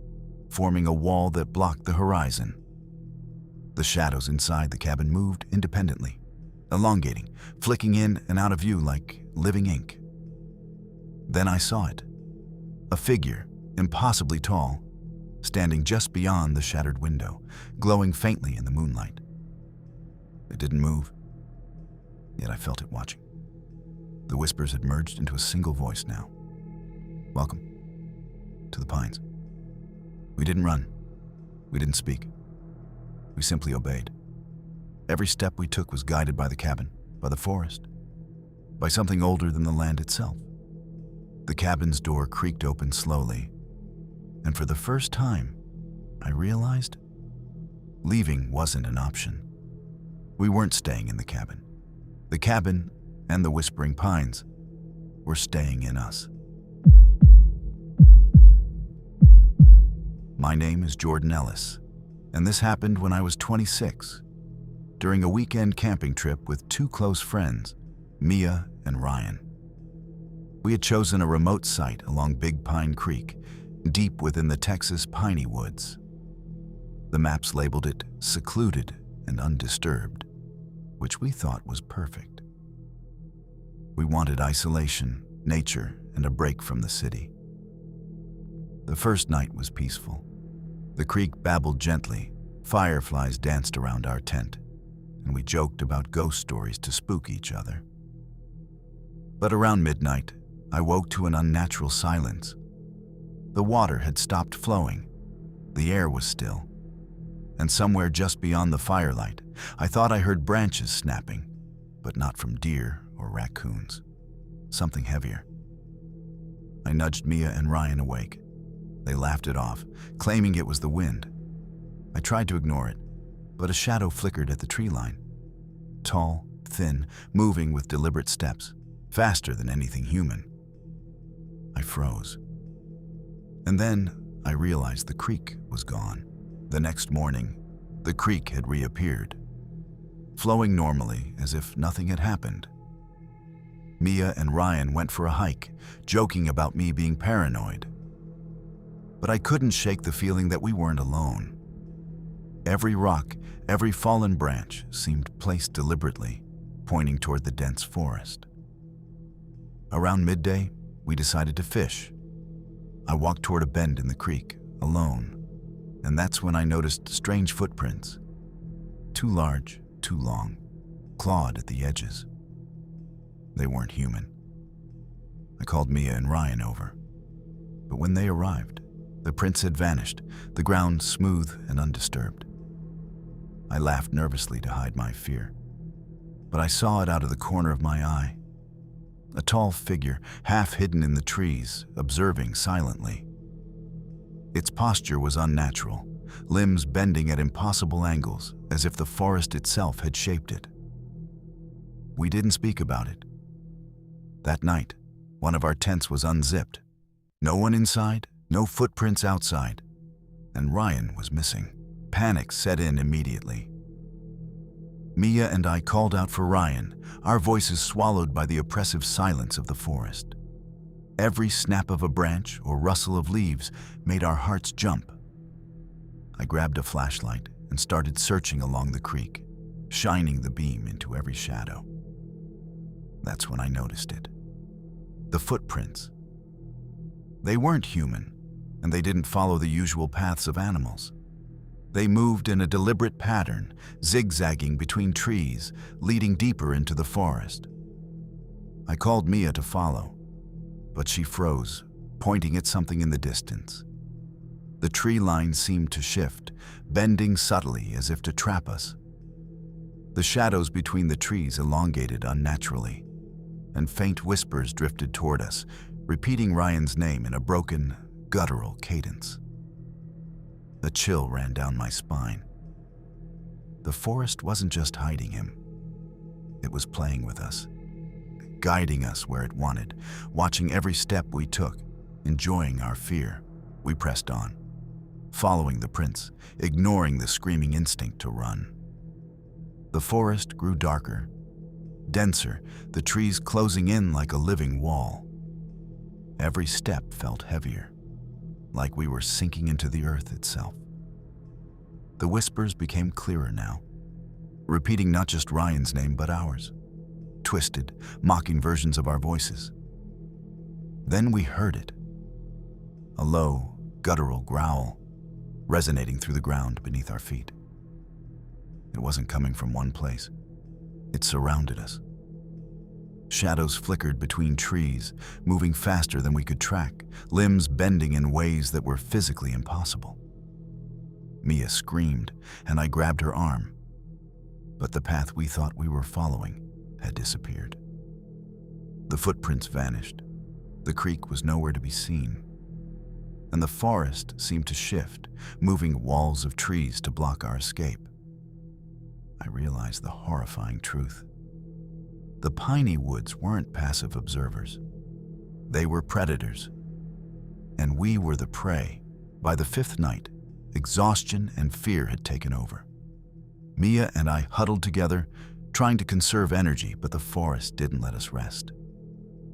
forming a wall that blocked the horizon. The shadows inside the cabin moved independently, elongating, flicking in and out of view like living ink. Then I saw it. A figure, impossibly tall, standing just beyond the shattered window, glowing faintly in the moonlight. It didn't move, yet I felt it watching. The whispers had merged into a single voice now. "Welcome to the Pines." We didn't run. We didn't speak. We simply obeyed. Every step we took was guided by the cabin, by the forest, by something older than the land itself. The cabin's door creaked open slowly, and for the first time, I realized leaving wasn't an option. We weren't staying in the cabin. The cabin and the whispering pines were staying in us. My name is Jordan Ellis, and this happened when I was 26, during a weekend camping trip with two close friends, Mia and Ryan. We had chosen a remote site along Big Pine Creek, deep within the Texas piney woods. The maps labeled it secluded and undisturbed, which we thought was perfect. We wanted isolation, nature, and a break from the city. The first night was peaceful. The creek babbled gently, Fireflies danced around our tent, and we joked about ghost stories to spook each other. But around midnight, I woke to an unnatural silence. The water had stopped flowing. The air was still. And somewhere just beyond the firelight, I thought I heard branches snapping, but not from deer or raccoons. Something heavier. I nudged Mia and Ryan awake. They laughed it off, claiming it was the wind. I tried to ignore it, but a shadow flickered at the tree line. Tall, thin, moving with deliberate steps, faster than anything human. I froze. And then I realized the creek was gone. The next morning, the creek had reappeared, flowing normally as if nothing had happened. Mia and Ryan went for a hike, joking about me being paranoid. But I couldn't shake the feeling that we weren't alone. Every rock, every fallen branch seemed placed deliberately, pointing toward the dense forest. Around midday, we decided to fish. I walked toward a bend in the creek, alone, and that's when I noticed strange footprints. Too large, too long, clawed at the edges. They weren't human. I called Mia and Ryan over, but when they arrived, the prints had vanished, the ground smooth and undisturbed. I laughed nervously to hide my fear, but I saw it out of the corner of my eye. A tall figure, half hidden in the trees, observing silently. Its posture was unnatural, limbs bending at impossible angles, as if the forest itself had shaped it. We didn't speak about it. That night, one of our tents was unzipped. No one inside, no footprints outside, and Ryan was missing. Panic set in immediately. Mia and I called out for Ryan, our voices swallowed by the oppressive silence of the forest. Every snap of a branch or rustle of leaves made our hearts jump. I grabbed a flashlight and started searching along the creek, shining the beam into every shadow. That's when I noticed it. The footprints. They weren't human, and they didn't follow the usual paths of animals. They moved in a deliberate pattern, zigzagging between trees, leading deeper into the forest. I called Mia to follow, but she froze, pointing at something in the distance. The tree line seemed to shift, bending subtly as if to trap us. The shadows between the trees elongated unnaturally, and faint whispers drifted toward us, repeating Ryan's name in a broken, guttural cadence. A chill ran down my spine. The forest wasn't just hiding him. It was playing with us, guiding us where it wanted, watching every step we took, enjoying our fear. We pressed on, following the prints, ignoring the screaming instinct to run. The forest grew darker, denser, the trees closing in like a living wall. Every step felt heavier, like we were sinking into the earth itself. The whispers became clearer now, repeating not just Ryan's name but ours, twisted, mocking versions of our voices. Then we heard it, a low, guttural growl, resonating through the ground beneath our feet. It wasn't coming from one place. It surrounded us. Shadows flickered between trees, moving faster than we could track, limbs bending in ways that were physically impossible. Mia screamed, and I grabbed her arm. But the path we thought we were following had disappeared. The footprints vanished. The creek was nowhere to be seen. And the forest seemed to shift, moving walls of trees to block our escape. I realized the horrifying truth. The Piney woods weren't passive observers. They were predators. And we were the prey. By the fifth night, exhaustion and fear had taken over. Mia and I huddled together, trying to conserve energy, but the forest didn't let us rest.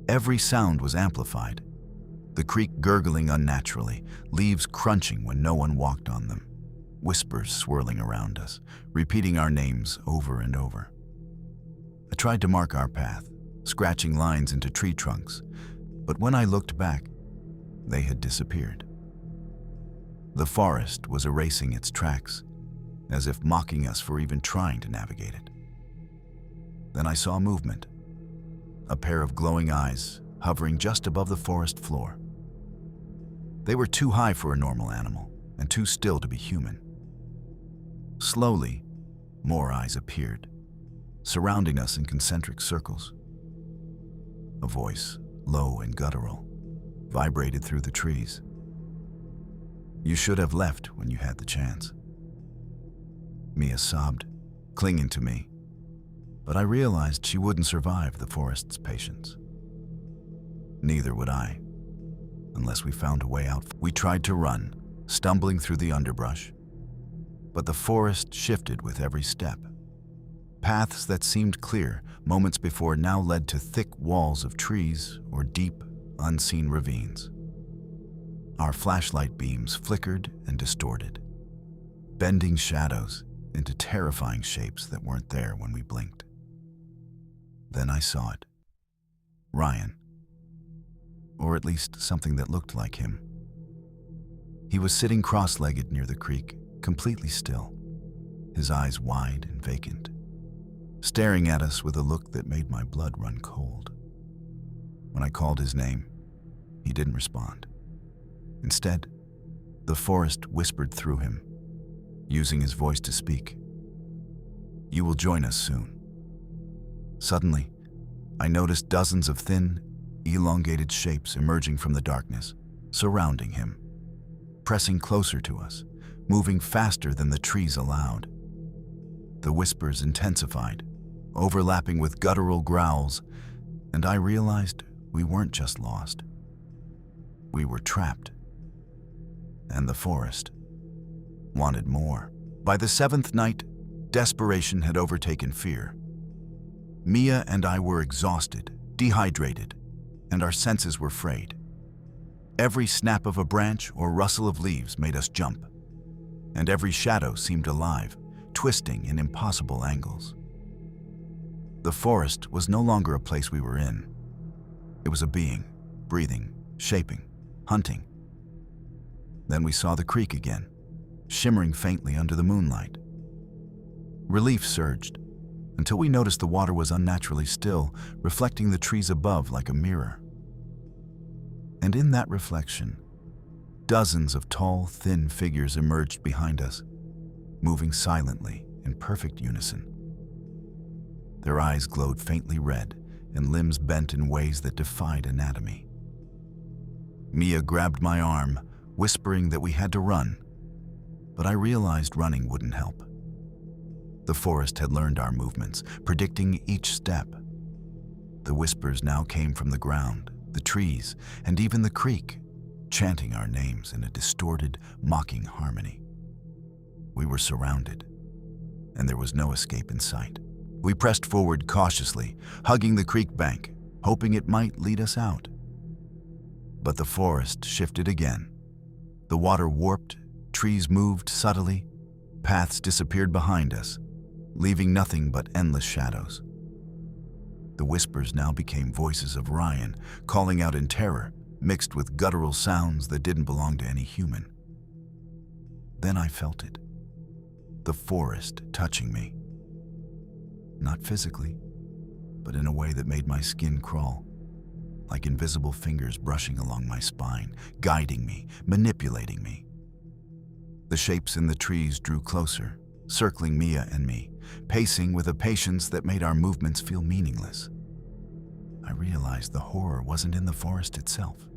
Every sound was amplified. The creek gurgling unnaturally, leaves crunching when no one walked on them, whispers swirling around us, repeating our names over and over. I tried to mark our path, scratching lines into tree trunks, but when I looked back, they had disappeared. The forest was erasing its tracks, as if mocking us for even trying to navigate it. Then I saw movement, a pair of glowing eyes hovering just above the forest floor. They were too high for a normal animal and too still to be human. Slowly, more eyes appeared, surrounding us in concentric circles. A voice, low and guttural, vibrated through the trees. "You should have left when you had the chance." Mia sobbed, clinging to me, but I realized she wouldn't survive the forest's patience. Neither would I, unless we found a way out. We tried to run, stumbling through the underbrush, but the forest shifted with every step. Paths that seemed clear moments before now led to thick walls of trees or deep, unseen ravines. Our flashlight beams flickered and distorted, bending shadows into terrifying shapes that weren't there when we blinked. Then I saw it. Ryan. Or at least something that looked like him. He was sitting cross-legged near the creek, completely still, his eyes wide and vacant, staring at us with a look that made my blood run cold. When I called his name, he didn't respond. Instead, the forest whispered through him, using his voice to speak. "You will join us soon." Suddenly, I noticed dozens of thin, elongated shapes emerging from the darkness, surrounding him, pressing closer to us, moving faster than the trees allowed. The whispers intensified, overlapping with guttural growls, and I realized we weren't just lost. We were trapped. And the forest wanted more. By the seventh night, desperation had overtaken fear. Mia and I were exhausted, dehydrated, and our senses were frayed. Every snap of a branch or rustle of leaves made us jump, and every shadow seemed alive, twisting in impossible angles. The forest was no longer a place we were in. It was a being, breathing, shaping, hunting. Then we saw the creek again, shimmering faintly under the moonlight. Relief surged, until we noticed the water was unnaturally still, reflecting the trees above like a mirror. And in that reflection, dozens of tall, thin figures emerged behind us, moving silently in perfect unison. Their eyes glowed faintly red, and limbs bent in ways that defied anatomy. Mia grabbed my arm, whispering that we had to run, but I realized running wouldn't help. The forest had learned our movements, predicting each step. The whispers now came from the ground, the trees, and even the creek, chanting our names in a distorted, mocking harmony. We were surrounded, and there was no escape in sight. We pressed forward cautiously, hugging the creek bank, hoping it might lead us out. But the forest shifted again. The water warped, trees moved subtly, paths disappeared behind us, leaving nothing but endless shadows. The whispers now became voices of Ryan, calling out in terror, mixed with guttural sounds that didn't belong to any human. Then I felt it. The forest touching me. Not physically, but in a way that made my skin crawl, like invisible fingers brushing along my spine, guiding me, manipulating me. The shapes in the trees drew closer, circling Mia and me, pacing with a patience that made our movements feel meaningless. I realized the horror wasn't in the forest itself.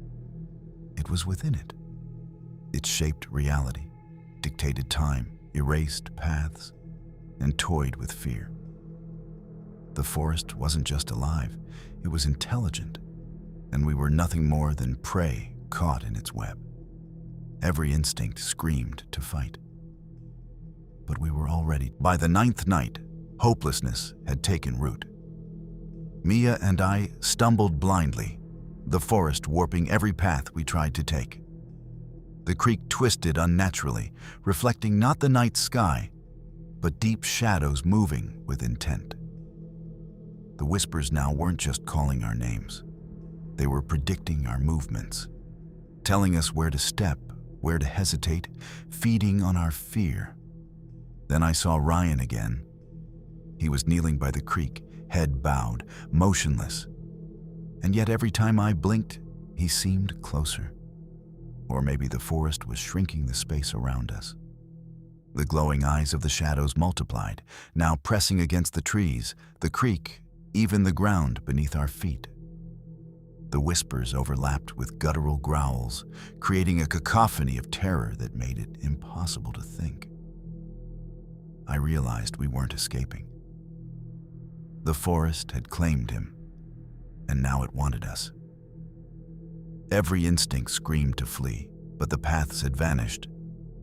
It was within it. It shaped reality, dictated time, erased paths, and toyed with fear. The forest wasn't just alive, it was intelligent, and we were nothing more than prey caught in its web. Every instinct screamed to fight. But we were already. By the ninth night, hopelessness had taken root. Mia and I stumbled blindly, the forest warping every path we tried to take. The creek twisted unnaturally, reflecting not the night sky, but deep shadows moving with intent. The whispers now weren't just calling our names. They were predicting our movements, telling us where to step, where to hesitate, feeding on our fear. Then I saw Ryan again. He was kneeling by the creek, head bowed, motionless. And yet every time I blinked, he seemed closer. Or maybe the forest was shrinking the space around us. The glowing eyes of the shadows multiplied, now pressing against the trees, the creek, even the ground beneath our feet. The whispers overlapped with guttural growls, creating a cacophony of terror that made it impossible to think. I realized we weren't escaping. The forest had claimed him, and now it wanted us. Every instinct screamed to flee, but the paths had vanished,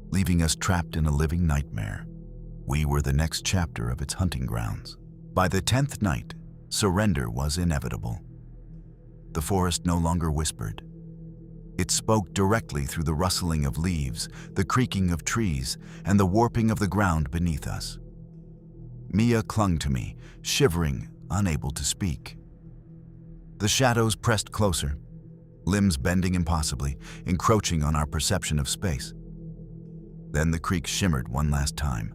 leaving us trapped in a living nightmare. We were the next chapter of its hunting grounds. By the 10th night, surrender was inevitable. The forest no longer whispered. It spoke directly through the rustling of leaves, the creaking of trees, and the warping of the ground beneath us. Mia clung to me, shivering, unable to speak. The shadows pressed closer, limbs bending impossibly, encroaching on our perception of space. Then the creek shimmered one last time,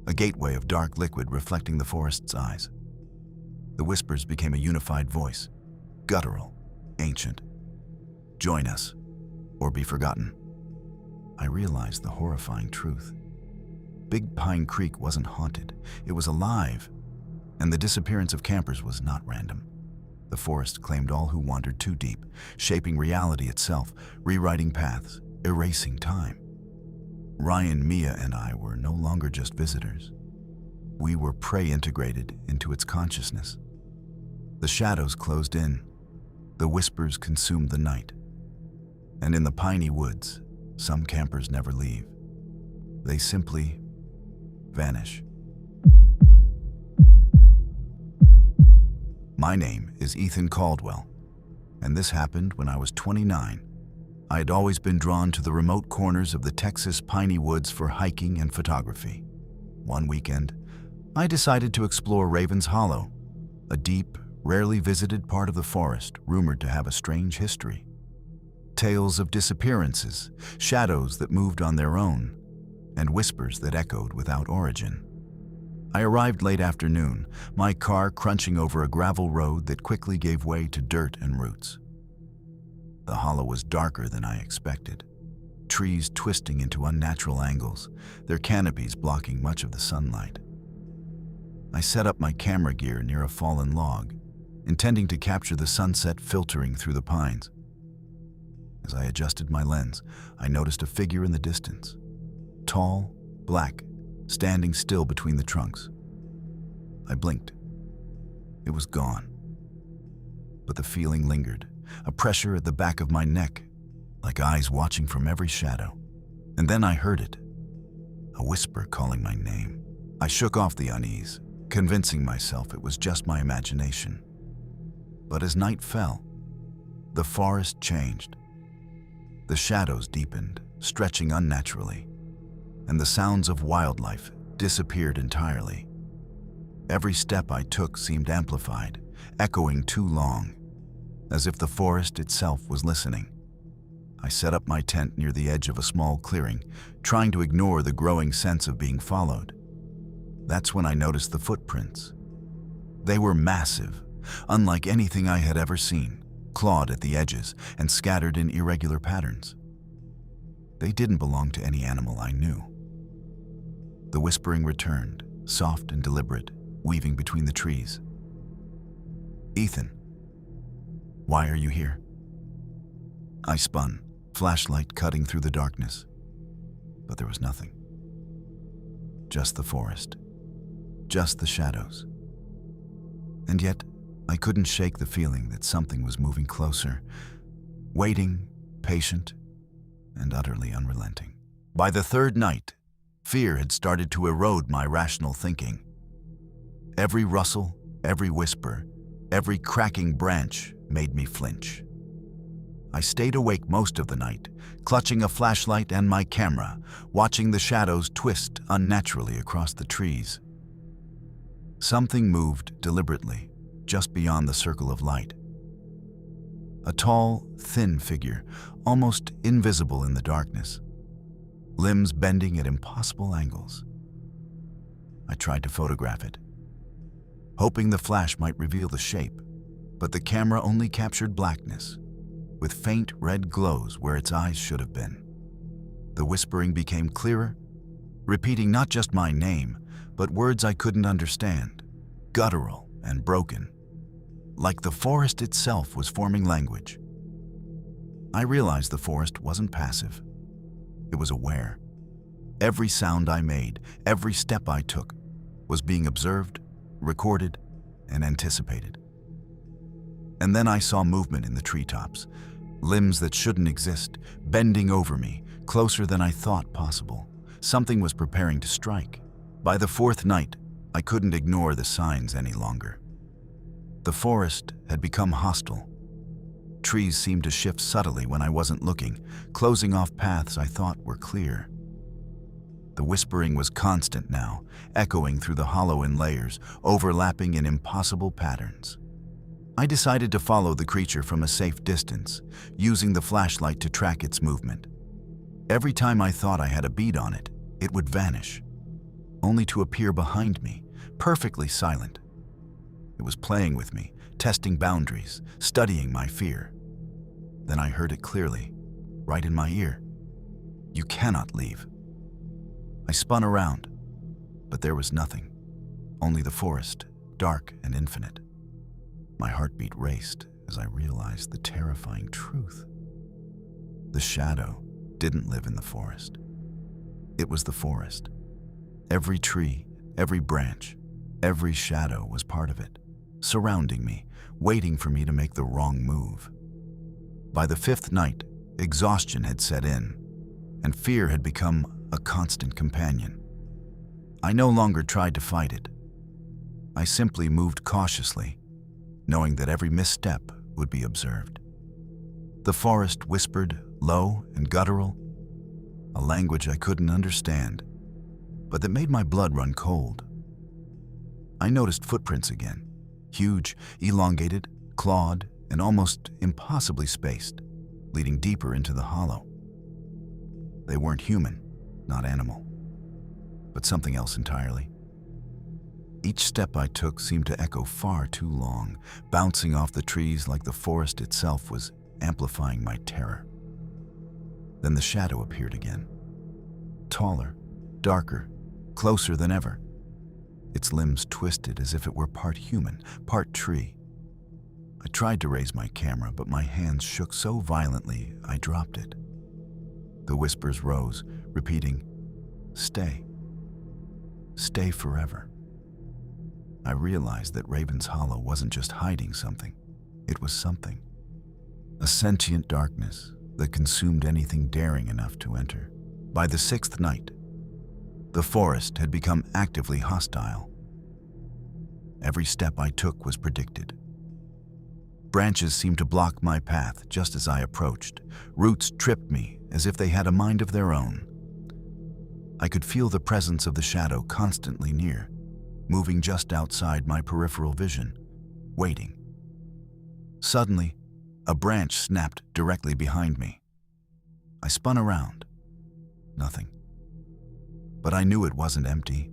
a gateway of dark liquid reflecting the forest's eyes. The whispers became a unified voice, guttural, ancient. Join us, or be forgotten. I realized the horrifying truth. Big Pine Creek wasn't haunted, it was alive, and the disappearance of campers was not random. The forest claimed all who wandered too deep, shaping reality itself, rewriting paths, erasing time. Ryan, Mia, and I were no longer just visitors. We were prey integrated into its consciousness. The shadows closed in, the whispers consumed the night. And in the piney woods, some campers never leave. They simply vanish. My name is Ethan Caldwell, and this happened when I was 29. I had always been drawn to the remote corners of the Texas piney woods for hiking and photography. One weekend, I decided to explore Raven's Hollow, a deep, rarely visited part of the forest rumored to have a strange history. Tales of disappearances, shadows that moved on their own, and whispers that echoed without origin. I arrived late afternoon, my car crunching over a gravel road that quickly gave way to dirt and roots. The hollow was darker than I expected, trees twisting into unnatural angles, their canopies blocking much of the sunlight. I set up my camera gear near a fallen log, intending to capture the sunset filtering through the pines. As I adjusted my lens, I noticed a figure in the distance, tall, black, standing still between the trunks. I blinked. It was gone. But the feeling lingered, a pressure at the back of my neck, like eyes watching from every shadow. And then I heard it, a whisper calling my name. I shook off the unease, convincing myself it was just my imagination. But as night fell, the forest changed. The shadows deepened, stretching unnaturally, and the sounds of wildlife disappeared entirely. Every step I took seemed amplified, echoing too long, as if the forest itself was listening. I set up my tent near the edge of a small clearing, trying to ignore the growing sense of being followed. That's when I noticed the footprints. They were massive, unlike anything I had ever seen, clawed at the edges and scattered in irregular patterns. They didn't belong to any animal I knew. The whispering returned, soft and deliberate, weaving between the trees. "Ethan, why are you here?" I spun, flashlight cutting through the darkness. But there was nothing. Just the forest. Just the shadows. And yet, I couldn't shake the feeling that something was moving closer, waiting, patient, and utterly unrelenting. By the third night, fear had started to erode my rational thinking. Every rustle, every whisper, every cracking branch made me flinch. I stayed awake most of the night, clutching a flashlight and my camera, watching the shadows twist unnaturally across the trees. Something moved deliberately, just beyond the circle of light. A tall, thin figure, almost invisible in the darkness, limbs bending at impossible angles. I tried to photograph it, hoping the flash might reveal the shape, but the camera only captured blackness, with faint red glows where its eyes should have been. The whispering became clearer, repeating not just my name, but words I couldn't understand, guttural and broken, like the forest itself was forming language. I realized the forest wasn't passive. It was aware. Every sound I made, every step I took, was being observed, recorded, and anticipated. And then I saw movement in the treetops, limbs that shouldn't exist, bending over me, closer than I thought possible. Something was preparing to strike. By the fourth night, I couldn't ignore the signs any longer. The forest had become hostile. Trees seemed to shift subtly when I wasn't looking, closing off paths I thought were clear. The whispering was constant now, echoing through the hollow in layers, overlapping in impossible patterns. I decided to follow the creature from a safe distance, using the flashlight to track its movement. Every time I thought I had a bead on it, it would vanish, only to appear behind me, perfectly silent. It was playing with me, testing boundaries, studying my fear. Then I heard it clearly, right in my ear. "You cannot leave." I spun around, but there was nothing, only the forest, dark and infinite. My heartbeat raced as I realized the terrifying truth. The shadow didn't live in the forest. It was the forest. Every tree, every branch, every shadow was part of it, surrounding me, waiting for me to make the wrong move. By the fifth night, exhaustion had set in, and fear had become a constant companion. I no longer tried to fight it. I simply moved cautiously, knowing that every misstep would be observed. The forest whispered, low and guttural, a language I couldn't understand, but that made my blood run cold. I noticed footprints again, huge, elongated, clawed, and almost impossibly spaced, leading deeper into the hollow. They weren't human, not animal, but something else entirely. Each step I took seemed to echo far too long, bouncing off the trees like the forest itself was amplifying my terror. Then the shadow appeared again, taller, darker, closer than ever. Its limbs twisted as if it were part human, part tree. I tried to raise my camera, but my hands shook so violently I dropped it. The whispers rose, repeating, "Stay. Stay forever." I realized that Raven's Hollow wasn't just hiding something. It was something. A sentient darkness that consumed anything daring enough to enter. By the sixth night, the forest had become actively hostile. Every step I took was predicted. Branches seemed to block my path just as I approached. Roots tripped me as if they had a mind of their own. I could feel the presence of the shadow constantly near, moving just outside my peripheral vision, waiting. Suddenly, a branch snapped directly behind me. I spun around. Nothing. But I knew it wasn't empty.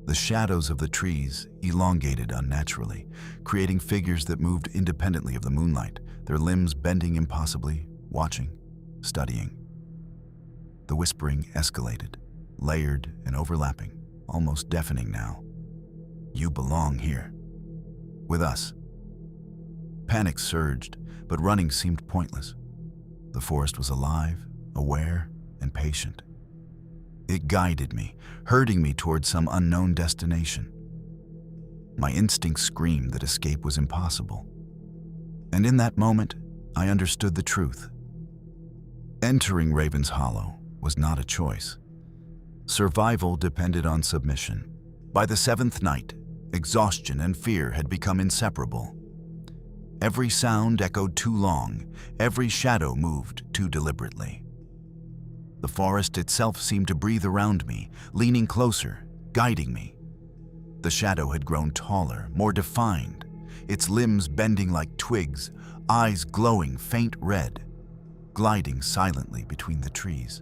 The shadows of the trees elongated unnaturally, creating figures that moved independently of the moonlight, their limbs bending impossibly, watching, studying. The whispering escalated, layered and overlapping, almost deafening now. "You belong here. With us." Panic surged, but running seemed pointless. The forest was alive, aware, and patient. It guided me, herding me toward some unknown destination. My instincts screamed that escape was impossible. And in that moment, I understood the truth. Entering Raven's Hollow was not a choice. Survival depended on submission. By the seventh night, exhaustion and fear had become inseparable. Every sound echoed too long, every shadow moved too deliberately. The forest itself seemed to breathe around me, leaning closer, guiding me. The shadow had grown taller, more defined, its limbs bending like twigs, eyes glowing faint red, gliding silently between the trees.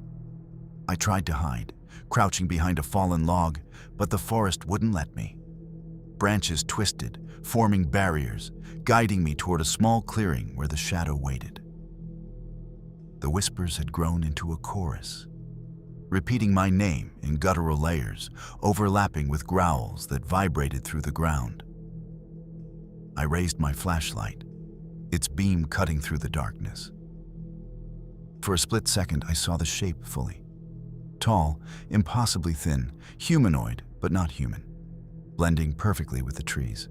I tried to hide, crouching behind a fallen log, but the forest wouldn't let me. Branches twisted, forming barriers, guiding me toward a small clearing where the shadow waited. The whispers had grown into a chorus, repeating my name in guttural layers, overlapping with growls that vibrated through the ground. I raised my flashlight, its beam cutting through the darkness. For a split second, I saw the shape fully. Tall, impossibly thin, humanoid, but not human, blending perfectly with the trees.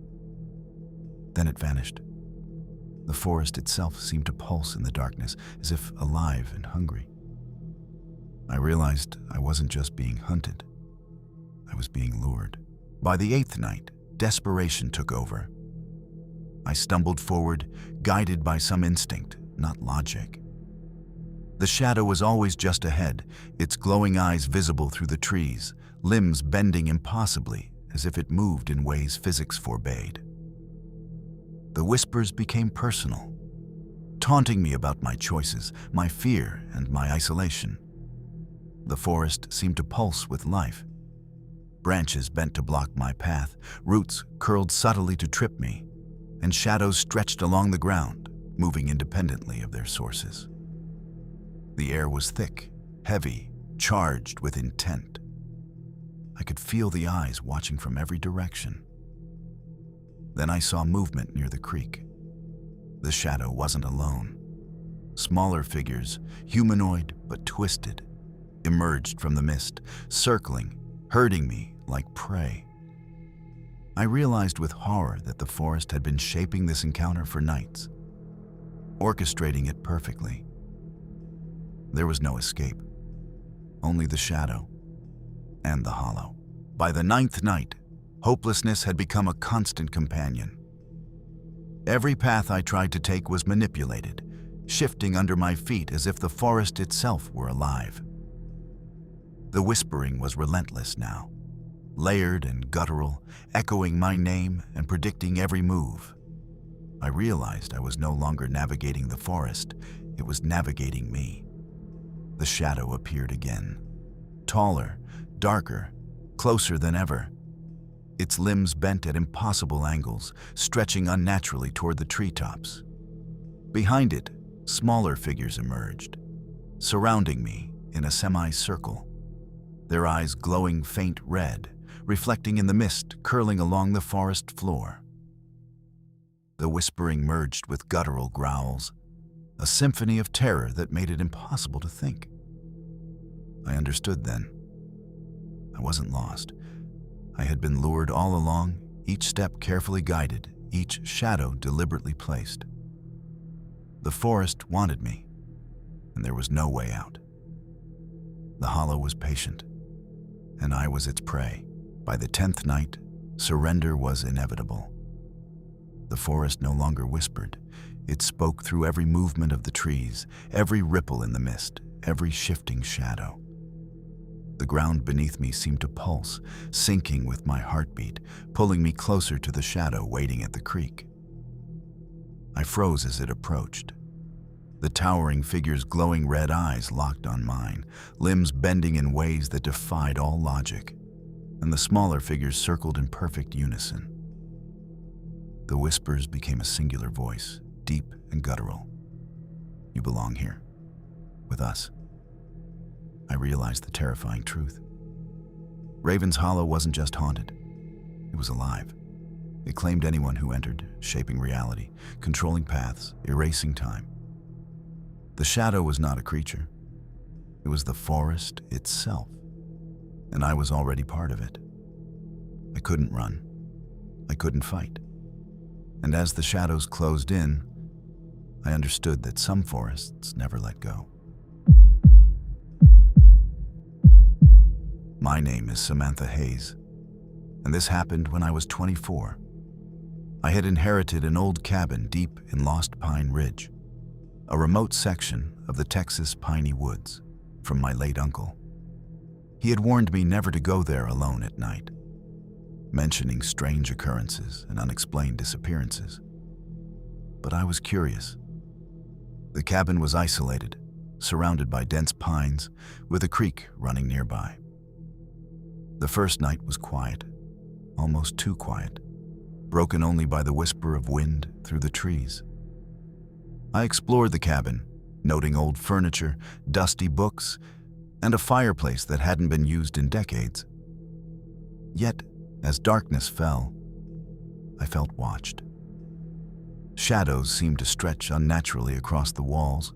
Then it vanished. The forest itself seemed to pulse in the darkness, as if alive and hungry. I realized I wasn't just being hunted. I was being lured. By the 8th night, desperation took over. I stumbled forward, guided by some instinct, not logic. The shadow was always just ahead, its glowing eyes visible through the trees, limbs bending impossibly, as if it moved in ways physics forbade. The whispers became personal, taunting me about my choices, my fear, and my isolation. The forest seemed to pulse with life. Branches bent to block my path, roots curled subtly to trip me, and shadows stretched along the ground, moving independently of their sources. The air was thick, heavy, charged with intent. I could feel the eyes watching from every direction. Then I saw movement near the creek. The shadow wasn't alone. Smaller figures, humanoid but twisted, emerged from the mist, circling, herding me like prey. I realized with horror that the forest had been shaping this encounter for nights, orchestrating it perfectly. There was no escape, only the shadow and the hollow. By the 9th night, hopelessness had become a constant companion. Every path I tried to take was manipulated, shifting under my feet as if the forest itself were alive. The whispering was relentless now, layered and guttural, echoing my name and predicting every move. I realized I was no longer navigating the forest, it was navigating me. The shadow appeared again, taller, darker, closer than ever. Its limbs bent at impossible angles, stretching unnaturally toward the treetops. Behind it, smaller figures emerged, surrounding me in a semicircle, their eyes glowing faint red, reflecting in the mist curling along the forest floor. The whispering merged with guttural growls, a symphony of terror that made it impossible to think. I understood then. I wasn't lost. I had been lured all along, each step carefully guided, each shadow deliberately placed. The forest wanted me, and there was no way out. The hollow was patient, and I was its prey. By the 10th night, surrender was inevitable. The forest no longer whispered. It spoke through every movement of the trees, every ripple in the mist, every shifting shadow. The ground beneath me seemed to pulse, syncing with my heartbeat, pulling me closer to the shadow waiting at the creek. I froze as it approached. The towering figure's glowing red eyes locked on mine, limbs bending in ways that defied all logic, and the smaller figures circled in perfect unison. The whispers became a singular voice, deep and guttural. "You belong here, with us." I realized the terrifying truth. Raven's Hollow wasn't just haunted. It was alive. It claimed anyone who entered, shaping reality, controlling paths, erasing time. The shadow was not a creature. It was the forest itself, and I was already part of it. I couldn't run. I couldn't fight. And as the shadows closed in, I understood that some forests never let go. My name is Samantha Hayes, and this happened when I was 24. I had inherited an old cabin deep in Lost Pine Ridge, a remote section of the Texas Piney woods, from my late uncle. He had warned me never to go there alone at night, mentioning strange occurrences and unexplained disappearances. But I was curious. The cabin was isolated, surrounded by dense pines, with a creek running nearby. The first night was quiet, almost too quiet, broken only by the whisper of wind through the trees. I explored the cabin, noting old furniture, dusty books, and a fireplace that hadn't been used in decades. Yet, as darkness fell, I felt watched. Shadows seemed to stretch unnaturally across the walls,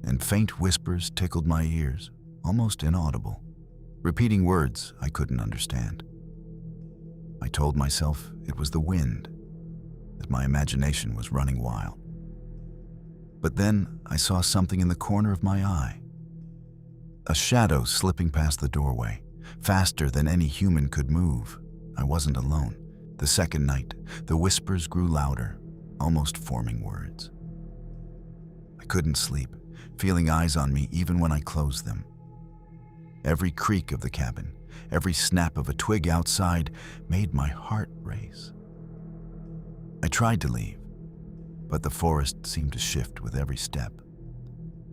and faint whispers tickled my ears, almost inaudible, repeating words I couldn't understand. I told myself it was the wind, that my imagination was running wild. But then I saw something in the corner of my eye. A shadow slipping past the doorway, faster than any human could move. I wasn't alone. The second night, the whispers grew louder, almost forming words. I couldn't sleep, feeling eyes on me even when I closed them. Every creak of the cabin, every snap of a twig outside made my heart race. I tried to leave, but the forest seemed to shift with every step,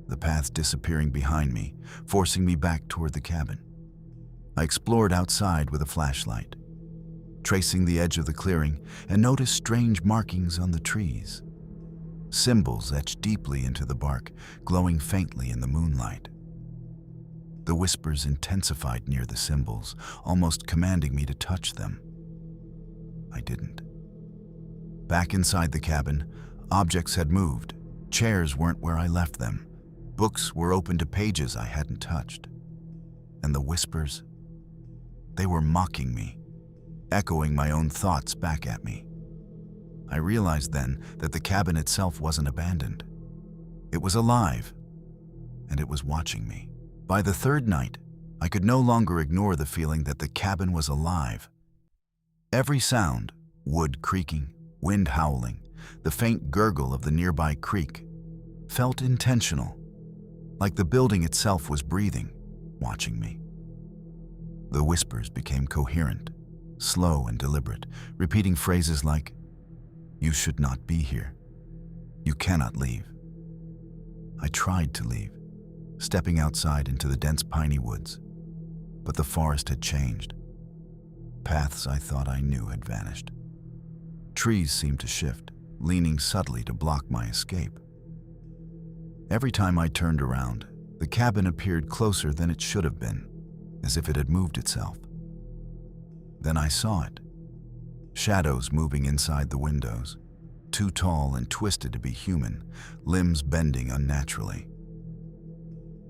the path disappearing behind me, forcing me back toward the cabin. I explored outside with a flashlight, tracing the edge of the clearing, and noticed strange markings on the trees. Symbols etched deeply into the bark, glowing faintly in the moonlight. The whispers intensified near the symbols, almost commanding me to touch them. I didn't. Back inside the cabin, objects had moved. Chairs weren't where I left them. Books were open to pages I hadn't touched. And the whispers, they were mocking me, echoing my own thoughts back at me. I realized then that the cabin itself wasn't abandoned. It was alive, and it was watching me. By the third night, I could no longer ignore the feeling that the cabin was alive. Every sound, wood creaking, wind howling, the faint gurgle of the nearby creek, felt intentional, like the building itself was breathing, watching me. The whispers became coherent, slow and deliberate, repeating phrases like, "You should not be here. You cannot leave." I tried to leave, stepping outside into the dense piney woods, but the forest had changed. Paths I thought I knew had vanished. Trees seemed to shift, leaning subtly to block my escape. Every time I turned around, the cabin appeared closer than it should have been, as if it had moved itself. Then I saw it. Shadows moving inside the windows, too tall and twisted to be human, limbs bending unnaturally.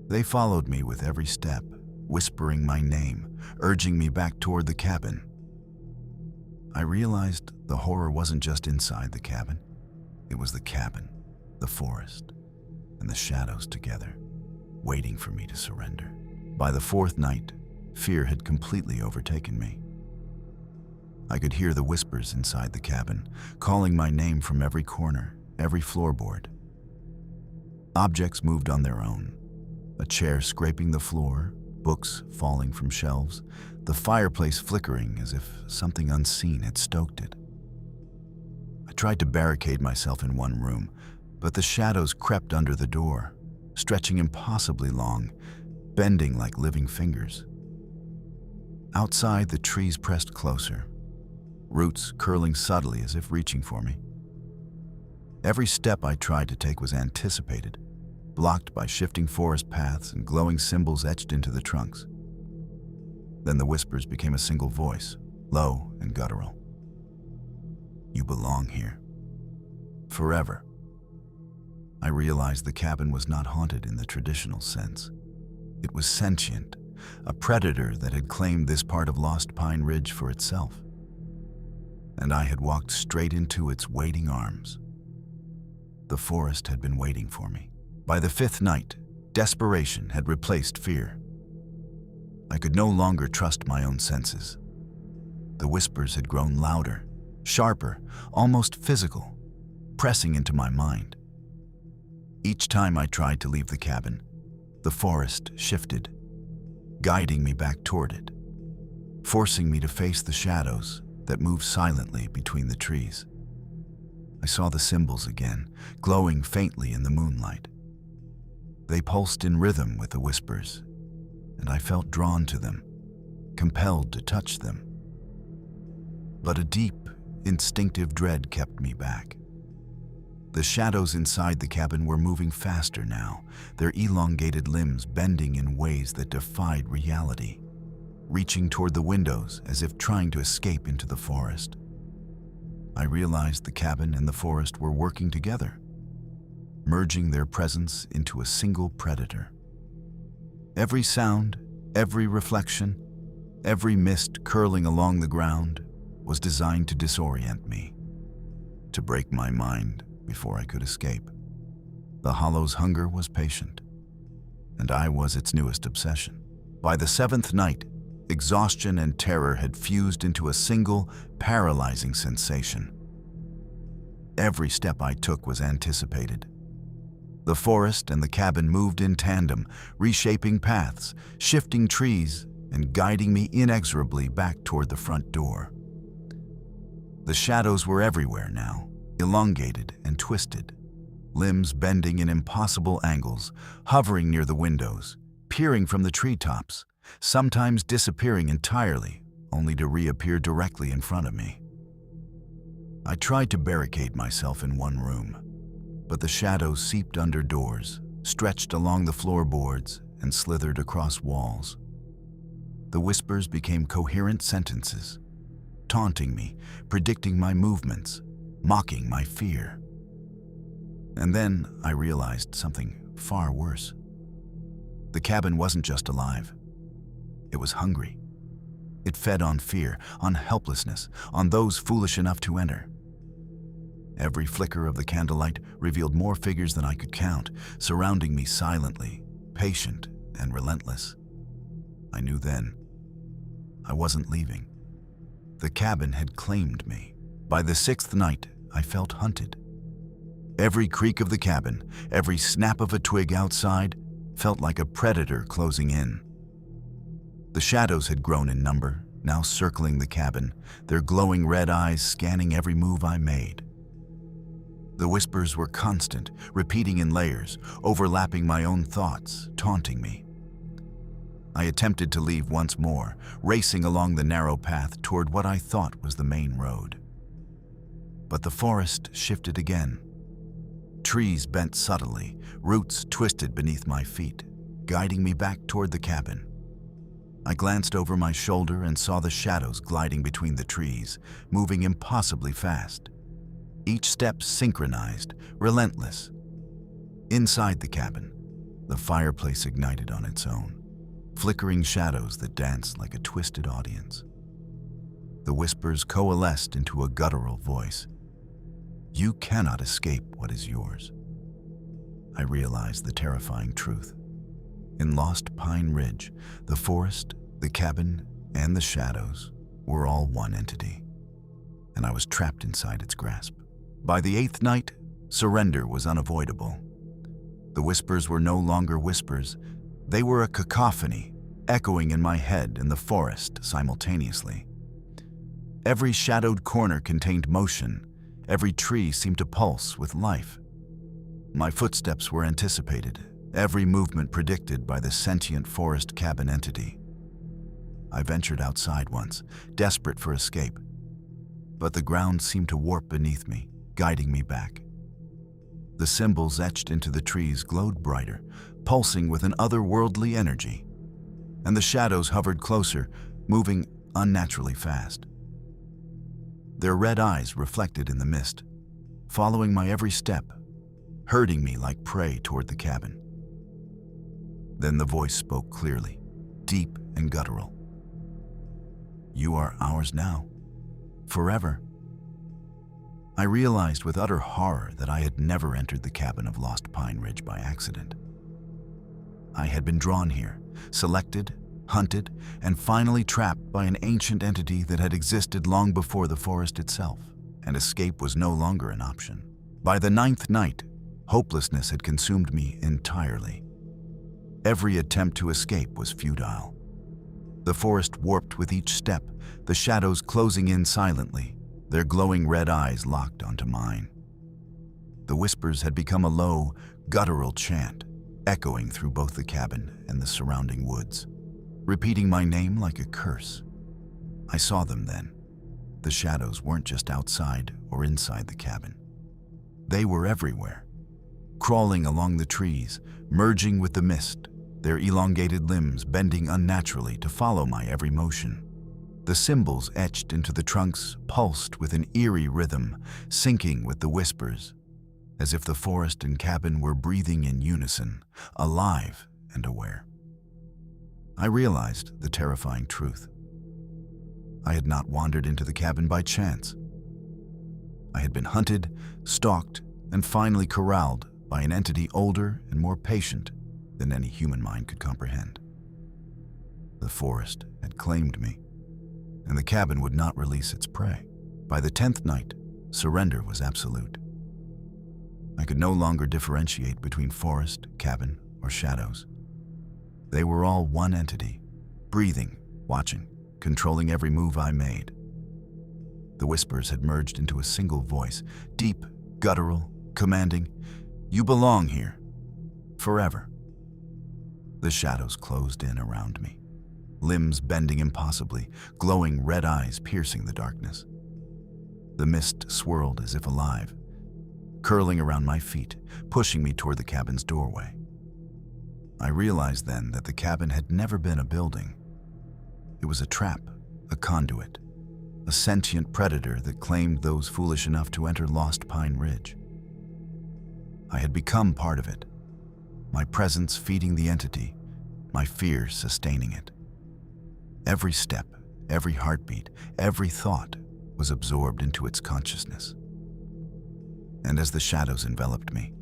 They followed me with every step, whispering my name, urging me back toward the cabin. I realized the horror wasn't just inside the cabin. It was the cabin, the forest, and the shadows together, waiting for me to surrender. By the fourth night, fear had completely overtaken me. I could hear the whispers inside the cabin, calling my name from every corner, every floorboard. Objects moved on their own. A chair scraping the floor, books falling from shelves, the fireplace flickering as if something unseen had stoked it. I tried to barricade myself in one room, but the shadows crept under the door, stretching impossibly long, bending like living fingers. Outside, the trees pressed closer, roots curling subtly as if reaching for me. Every step I tried to take was anticipated, blocked by shifting forest paths and glowing symbols etched into the trunks. Then the whispers became a single voice, low and guttural. "You belong here. Forever." I realized the cabin was not haunted in the traditional sense. It was sentient, a predator that had claimed this part of Lost Pine Ridge for itself. And I had walked straight into its waiting arms. The forest had been waiting for me. By the fifth night, desperation had replaced fear. I could no longer trust my own senses. The whispers had grown louder, sharper, almost physical, pressing into my mind. Each time I tried to leave the cabin, the forest shifted, guiding me back toward it, forcing me to face the shadows that moved silently between the trees. I saw the symbols again, glowing faintly in the moonlight. They pulsed in rhythm with the whispers, and I felt drawn to them, compelled to touch them. But a deep, instinctive dread kept me back. The shadows inside the cabin were moving faster now, their elongated limbs bending in ways that defied reality, reaching toward the windows as if trying to escape into the forest. I realized the cabin and the forest were working together, merging their presence into a single predator. Every sound, every reflection, every mist curling along the ground was designed to disorient me, to break my mind before I could escape. The Hollow's hunger was patient, and I was its newest obsession. By the seventh night, exhaustion and terror had fused into a single, paralyzing sensation. Every step I took was anticipated. The forest and the cabin moved in tandem, reshaping paths, shifting trees, and guiding me inexorably back toward the front door. The shadows were everywhere now, elongated and twisted, limbs bending in impossible angles, hovering near the windows, peering from the treetops, sometimes disappearing entirely, only to reappear directly in front of me. I tried to barricade myself in one room, but the shadows seeped under doors, stretched along the floorboards, and slithered across walls. The whispers became coherent sentences, taunting me, predicting my movements, mocking my fear. And then I realized something far worse. The cabin wasn't just alive. It was hungry. It fed on fear, on helplessness, on those foolish enough to enter. Every flicker of the candlelight revealed more figures than I could count, surrounding me silently, patient and relentless. I knew then I wasn't leaving. The cabin had claimed me. By the sixth night, I felt hunted. Every creak of the cabin, every snap of a twig outside, felt like a predator closing in. The shadows had grown in number, now circling the cabin, their glowing red eyes scanning every move I made. The whispers were constant, repeating in layers, overlapping my own thoughts, taunting me. I attempted to leave once more, racing along the narrow path toward what I thought was the main road. But the forest shifted again. Trees bent subtly, roots twisted beneath my feet, guiding me back toward the cabin. I glanced over my shoulder and saw the shadows gliding between the trees, moving impossibly fast. Each step synchronized, relentless. Inside the cabin, the fireplace ignited on its own, flickering shadows that danced like a twisted audience. The whispers coalesced into a guttural voice. You cannot escape what is yours. I realized the terrifying truth. In Lost Pine Ridge, the forest, the cabin, and the shadows were all one entity, and I was trapped inside its grasp. By the eighth night, surrender was unavoidable. The whispers were no longer whispers. They were a cacophony, echoing in my head and the forest simultaneously. Every shadowed corner contained motion. Every tree seemed to pulse with life. My footsteps were anticipated, every movement predicted by the sentient forest cabin entity. I ventured outside once, desperate for escape, but the ground seemed to warp beneath me, guiding me back. The symbols etched into the trees glowed brighter, pulsing with an otherworldly energy, and the shadows hovered closer, moving unnaturally fast. Their red eyes reflected in the mist, following my every step, herding me like prey toward the cabin. Then the voice spoke clearly, deep and guttural. You are ours now, forever. I realized with utter horror that I had never entered the cabin of Lost Pine Ridge by accident. I had been drawn here, selected, hunted, and finally trapped by an ancient entity that had existed long before the forest itself, and escape was no longer an option. By the ninth night, hopelessness had consumed me entirely. Every attempt to escape was futile. The forest warped with each step, the shadows closing in silently, their glowing red eyes locked onto mine. The whispers had become a low, guttural chant, echoing through both the cabin and the surrounding woods. repeating my name like a curse. I saw them then. The shadows weren't just outside or inside the cabin. They were everywhere, crawling along the trees, merging with the mist, their elongated limbs bending unnaturally to follow my every motion. The symbols etched into the trunks pulsed with an eerie rhythm, syncing with the whispers, as if the forest and cabin were breathing in unison, alive and aware. I realized the terrifying truth. I had not wandered into the cabin by chance. I had been hunted, stalked, and finally corralled by an entity older and more patient than any human mind could comprehend. The forest had claimed me, and the cabin would not release its prey. By the 10th night, surrender was absolute. I could no longer differentiate between forest, cabin, or shadows. They were all one entity, breathing, watching, controlling every move I made. The whispers had merged into a single voice, deep, guttural, commanding, "You belong here, forever." The shadows closed in around me, limbs bending impossibly, glowing red eyes piercing the darkness. The mist swirled as if alive, curling around my feet, pushing me toward the cabin's doorway. I realized then that the cabin had never been a building. It was a trap, a conduit, a sentient predator that claimed those foolish enough to enter Lost Pine Ridge. I had become part of it, my presence feeding the entity, my fear sustaining it. Every step, every heartbeat, every thought was absorbed into its consciousness. And as the shadows enveloped me,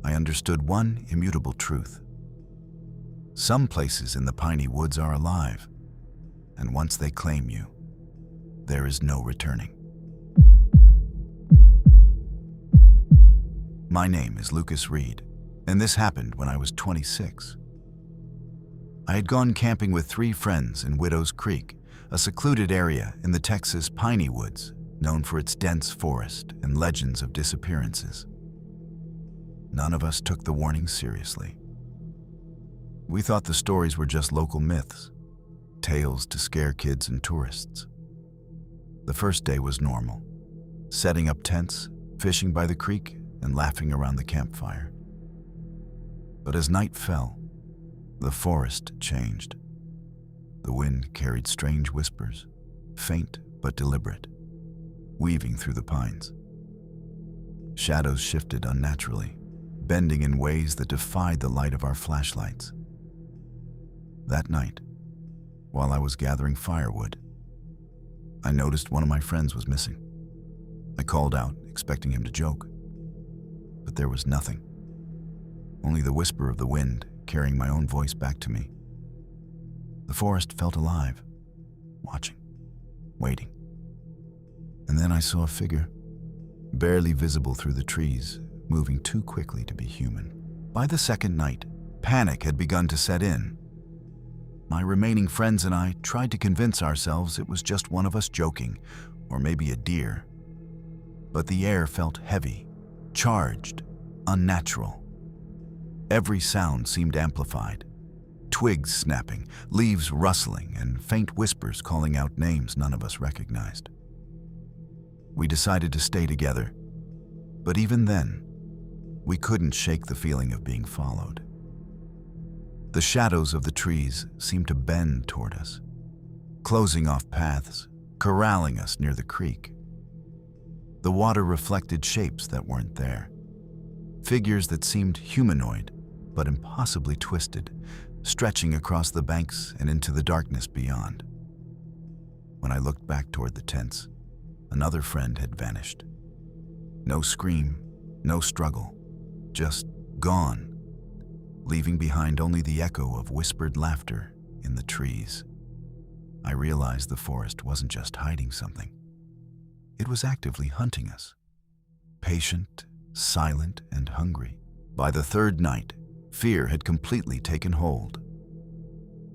I understood one immutable truth. Some places in the Piney woods are alive, and once they claim you, there is no returning. My name is Lucas Reed, and this happened when I was 26. I had gone camping with 3 friends in Widow's Creek, a secluded area in the Texas Piney woods known for its dense forest and legends of disappearances. None of us took the warning seriously. We thought the stories were just local myths, tales to scare kids and tourists. The first day was normal, setting up tents, fishing by the creek, and laughing around the campfire. But as night fell, the forest changed. The wind carried strange whispers, faint but deliberate, weaving through the pines. Shadows shifted unnaturally, bending in ways that defied the light of our flashlights. That night, while I was gathering firewood, I noticed one of my friends was missing. I called out, expecting him to joke, but there was nothing. Only the whisper of the wind carrying my own voice back to me. The forest felt alive, watching, waiting. And then I saw a figure, barely visible through the trees, moving too quickly to be human. By the second night, panic had begun to set in. My remaining friends and I tried to convince ourselves it was just one of us joking, or maybe a deer. But the air felt heavy, charged, unnatural. Every sound seemed amplified. Twigs snapping, leaves rustling, and faint whispers calling out names none of us recognized. We decided to stay together, but even then, we couldn't shake the feeling of being followed. The shadows of the trees seemed to bend toward us, closing off paths, corralling us near the creek. The water reflected shapes that weren't there, figures that seemed humanoid but impossibly twisted, stretching across the banks and into the darkness beyond. When I looked back toward the tents, another friend had vanished. No scream, no struggle, just gone, leaving behind only the echo of whispered laughter in the trees. I realized the forest wasn't just hiding something. It was actively hunting us. Patient, silent, and hungry. By the third night, fear had completely taken hold.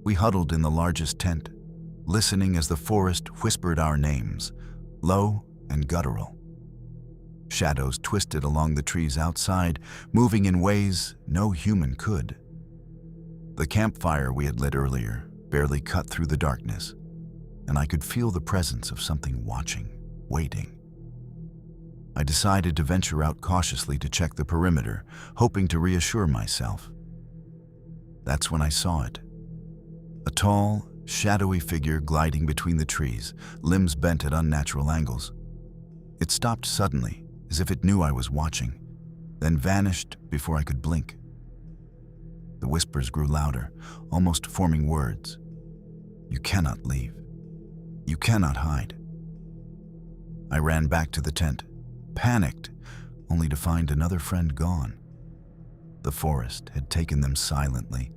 We huddled in the largest tent, listening as the forest whispered our names, low and guttural. Shadows twisted along the trees outside, moving in ways no human could. The campfire we had lit earlier barely cut through the darkness, and I could feel the presence of something watching, waiting. I decided to venture out cautiously to check the perimeter, hoping to reassure myself. That's when I saw it. A tall, shadowy figure gliding between the trees, limbs bent at unnatural angles. It stopped suddenly, as if it knew I was watching, then vanished before I could blink. The whispers grew louder, almost forming words. "You cannot leave. You cannot hide." I ran back to the tent, panicked, only to find another friend gone. The forest had taken them silently,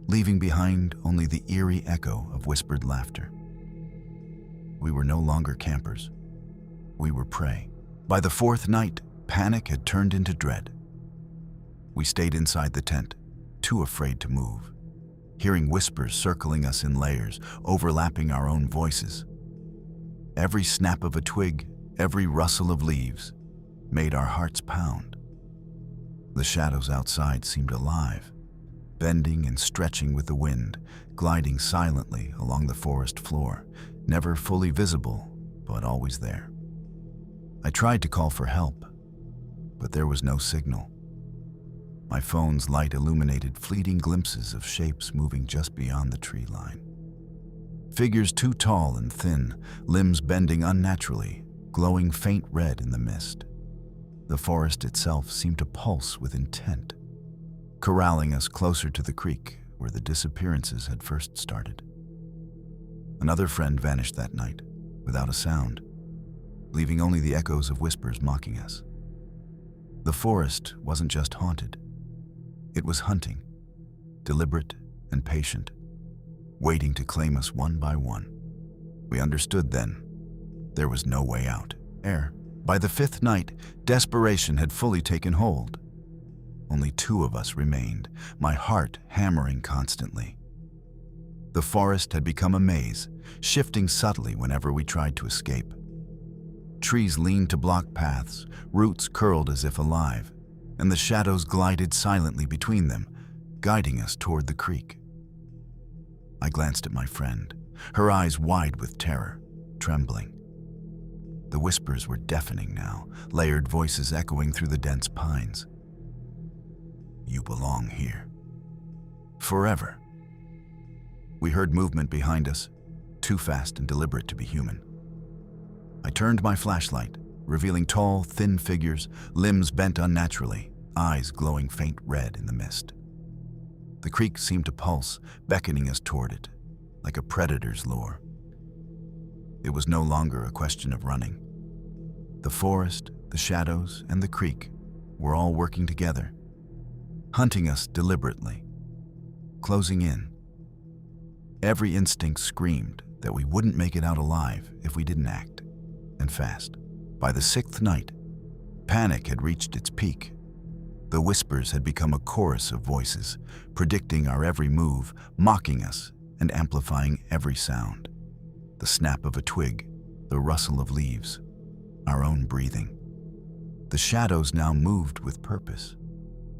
leaving behind only the eerie echo of whispered laughter. We were no longer campers. We were prey. By the fourth night, panic had turned into dread. We stayed inside the tent, too afraid to move, hearing whispers circling us in layers, overlapping our own voices. Every snap of a twig, every rustle of leaves, made our hearts pound. The shadows outside seemed alive, bending and stretching with the wind, gliding silently along the forest floor, never fully visible, but always there. I tried to call for help, but there was no signal. My phone's light illuminated fleeting glimpses of shapes moving just beyond the tree line. Figures too tall and thin, limbs bending unnaturally, glowing faint red in the mist. The forest itself seemed to pulse with intent, corralling us closer to the creek where the disappearances had first started. Another friend vanished that night, without a sound, leaving only the echoes of whispers mocking us. The forest wasn't just haunted. It was hunting, deliberate and patient, waiting to claim us one by one. We understood then. There was no way out. By the fifth night, desperation had fully taken hold. Only two of us remained, my heart hammering constantly. The forest had become a maze, shifting subtly whenever we tried to escape. Trees leaned to block paths, roots curled as if alive, and the shadows glided silently between them, guiding us toward the creek. I glanced at my friend, her eyes wide with terror, trembling. The whispers were deafening now, layered voices echoing through the dense pines. "You belong here. Forever." We heard movement behind us, too fast and deliberate to be human. I turned my flashlight, revealing tall, thin figures, limbs bent unnaturally, eyes glowing faint red in the mist. The creek seemed to pulse, beckoning us toward it, like a predator's lure. It was no longer a question of running. The forest, the shadows, and the creek were all working together, hunting us deliberately, closing in. Every instinct screamed that we wouldn't make it out alive if we didn't act, and fast. By the sixth night, panic had reached its peak. The whispers had become a chorus of voices, predicting our every move, mocking us, and amplifying every sound. The snap of a twig, the rustle of leaves, our own breathing. The shadows now moved with purpose,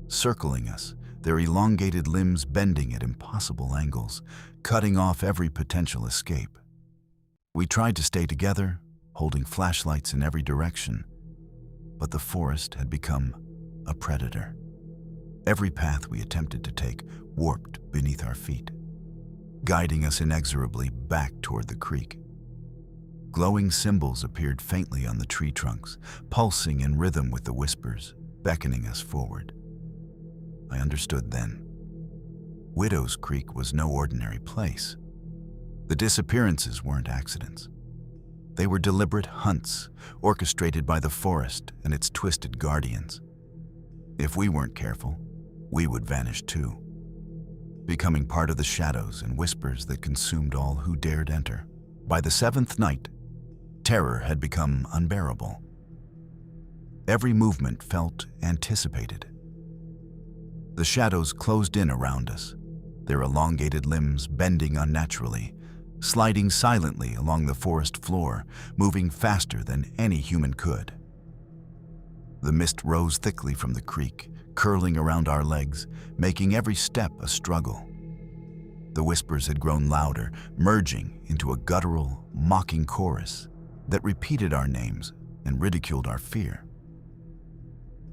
circling us, their elongated limbs bending at impossible angles, cutting off every potential escape. We tried to stay together, holding flashlights in every direction, but the forest had become a predator. Every path we attempted to take warped beneath our feet, guiding us inexorably back toward the creek. Glowing symbols appeared faintly on the tree trunks, pulsing in rhythm with the whispers, beckoning us forward. I understood then. Widow's Creek was no ordinary place. The disappearances weren't accidents. They were deliberate hunts, orchestrated by the forest and its twisted guardians. If we weren't careful, we would vanish too, becoming part of the shadows and whispers that consumed all who dared enter. By the seventh night, terror had become unbearable. Every movement felt anticipated. The shadows closed in around us, their elongated limbs bending unnaturally, sliding silently along the forest floor, moving faster than any human could. The mist rose thickly from the creek, curling around our legs, making every step a struggle. The whispers had grown louder, merging into a guttural, mocking chorus that repeated our names and ridiculed our fear.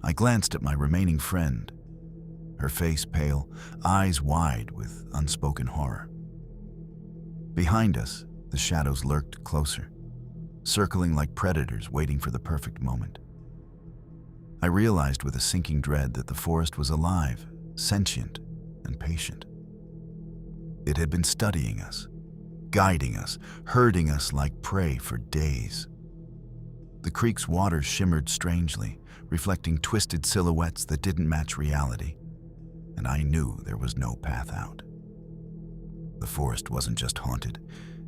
I glanced at my remaining friend, her face pale, eyes wide with unspoken horror. Behind us, the shadows lurked closer, circling like predators waiting for the perfect moment. I realized with a sinking dread that the forest was alive, sentient, and patient. It had been studying us, guiding us, herding us like prey for days. The creek's water shimmered strangely, reflecting twisted silhouettes that didn't match reality, and I knew there was no path out. The forest wasn't just haunted,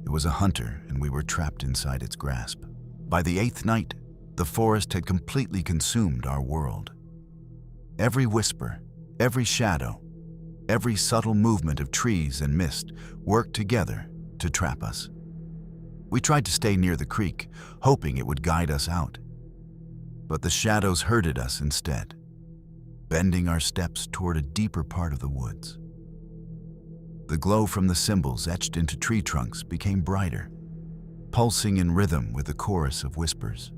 it was a hunter, and we were trapped inside its grasp. By the 8th night, the forest had completely consumed our world. Every whisper, every shadow, every subtle movement of trees and mist worked together to trap us. We tried to stay near the creek, hoping it would guide us out. But the shadows herded us instead, bending our steps toward a deeper part of the woods. The glow from the symbols etched into tree trunks became brighter, pulsing in rhythm with the chorus of whispers.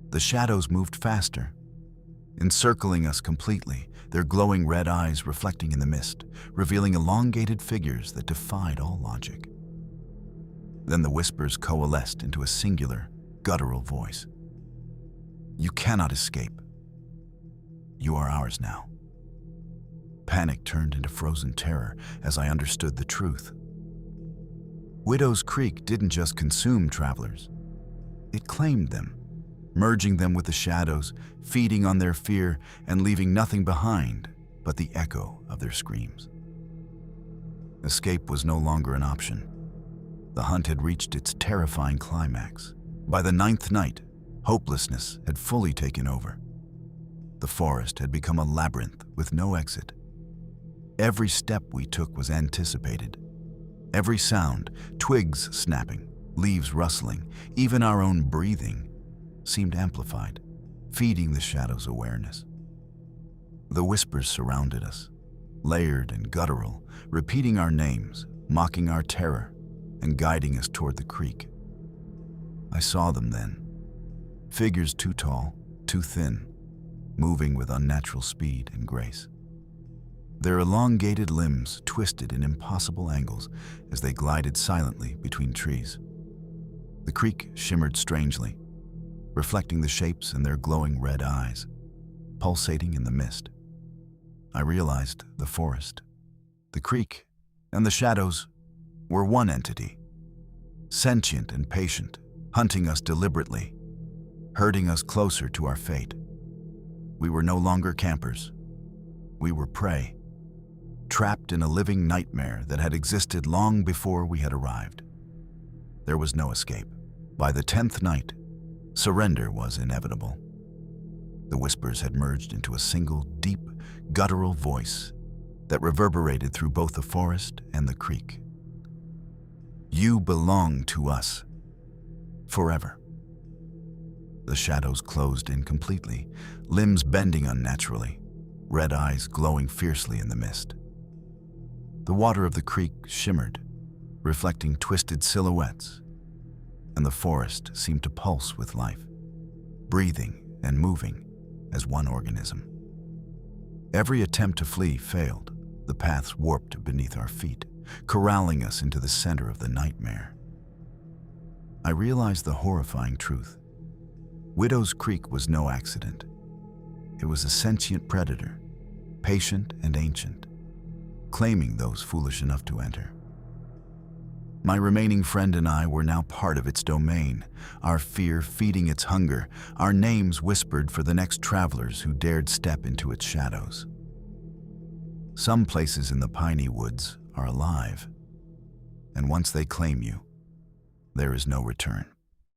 The shadows moved faster, encircling us completely, their glowing red eyes reflecting in the mist, revealing elongated figures that defied all logic. Then the whispers coalesced into a singular, guttural voice. "You cannot escape. You are ours now." Panic turned into frozen terror as I understood the truth. Widow's Creek didn't just consume travelers. It claimed them, merging them with the shadows, feeding on their fear and leaving nothing behind but the echo of their screams. Escape was no longer an option. The hunt had reached its terrifying climax. By the 9th night, hopelessness had fully taken over. The forest had become a labyrinth with no exit. Every step we took was anticipated. Every sound, twigs snapping, leaves rustling, even our own breathing, seemed amplified, feeding the shadows' awareness. The whispers surrounded us, layered and guttural, repeating our names, mocking our terror, and guiding us toward the creek. I saw them then, figures too tall, too thin, moving with unnatural speed and grace. Their elongated limbs twisted in impossible angles as they glided silently between trees. The creek shimmered strangely, reflecting the shapes in their glowing red eyes, pulsating in the mist. I realized the forest, the creek, and the shadows were one entity, sentient and patient, hunting us deliberately, herding us closer to our fate. We were no longer campers. We were prey, trapped in a living nightmare that had existed long before we had arrived. There was no escape. By the 10th night, surrender was inevitable. The whispers had merged into a single, deep, guttural voice that reverberated through both the forest and the creek. "You belong to us, forever." The shadows closed in completely, limbs bending unnaturally, red eyes glowing fiercely in the mist. The water of the creek shimmered, reflecting twisted silhouettes, and the forest seemed to pulse with life, breathing and moving as one organism. Every attempt to flee failed, the paths warped beneath our feet, corralling us into the center of the nightmare. I realized the horrifying truth. Widow's Creek was no accident. It was a sentient predator, patient and ancient, claiming those foolish enough to enter. My remaining friend and I were now part of its domain, our fear feeding its hunger, our names whispered for the next travelers who dared step into its shadows. Some places in the Piney woods are alive, and once they claim you, there is no return.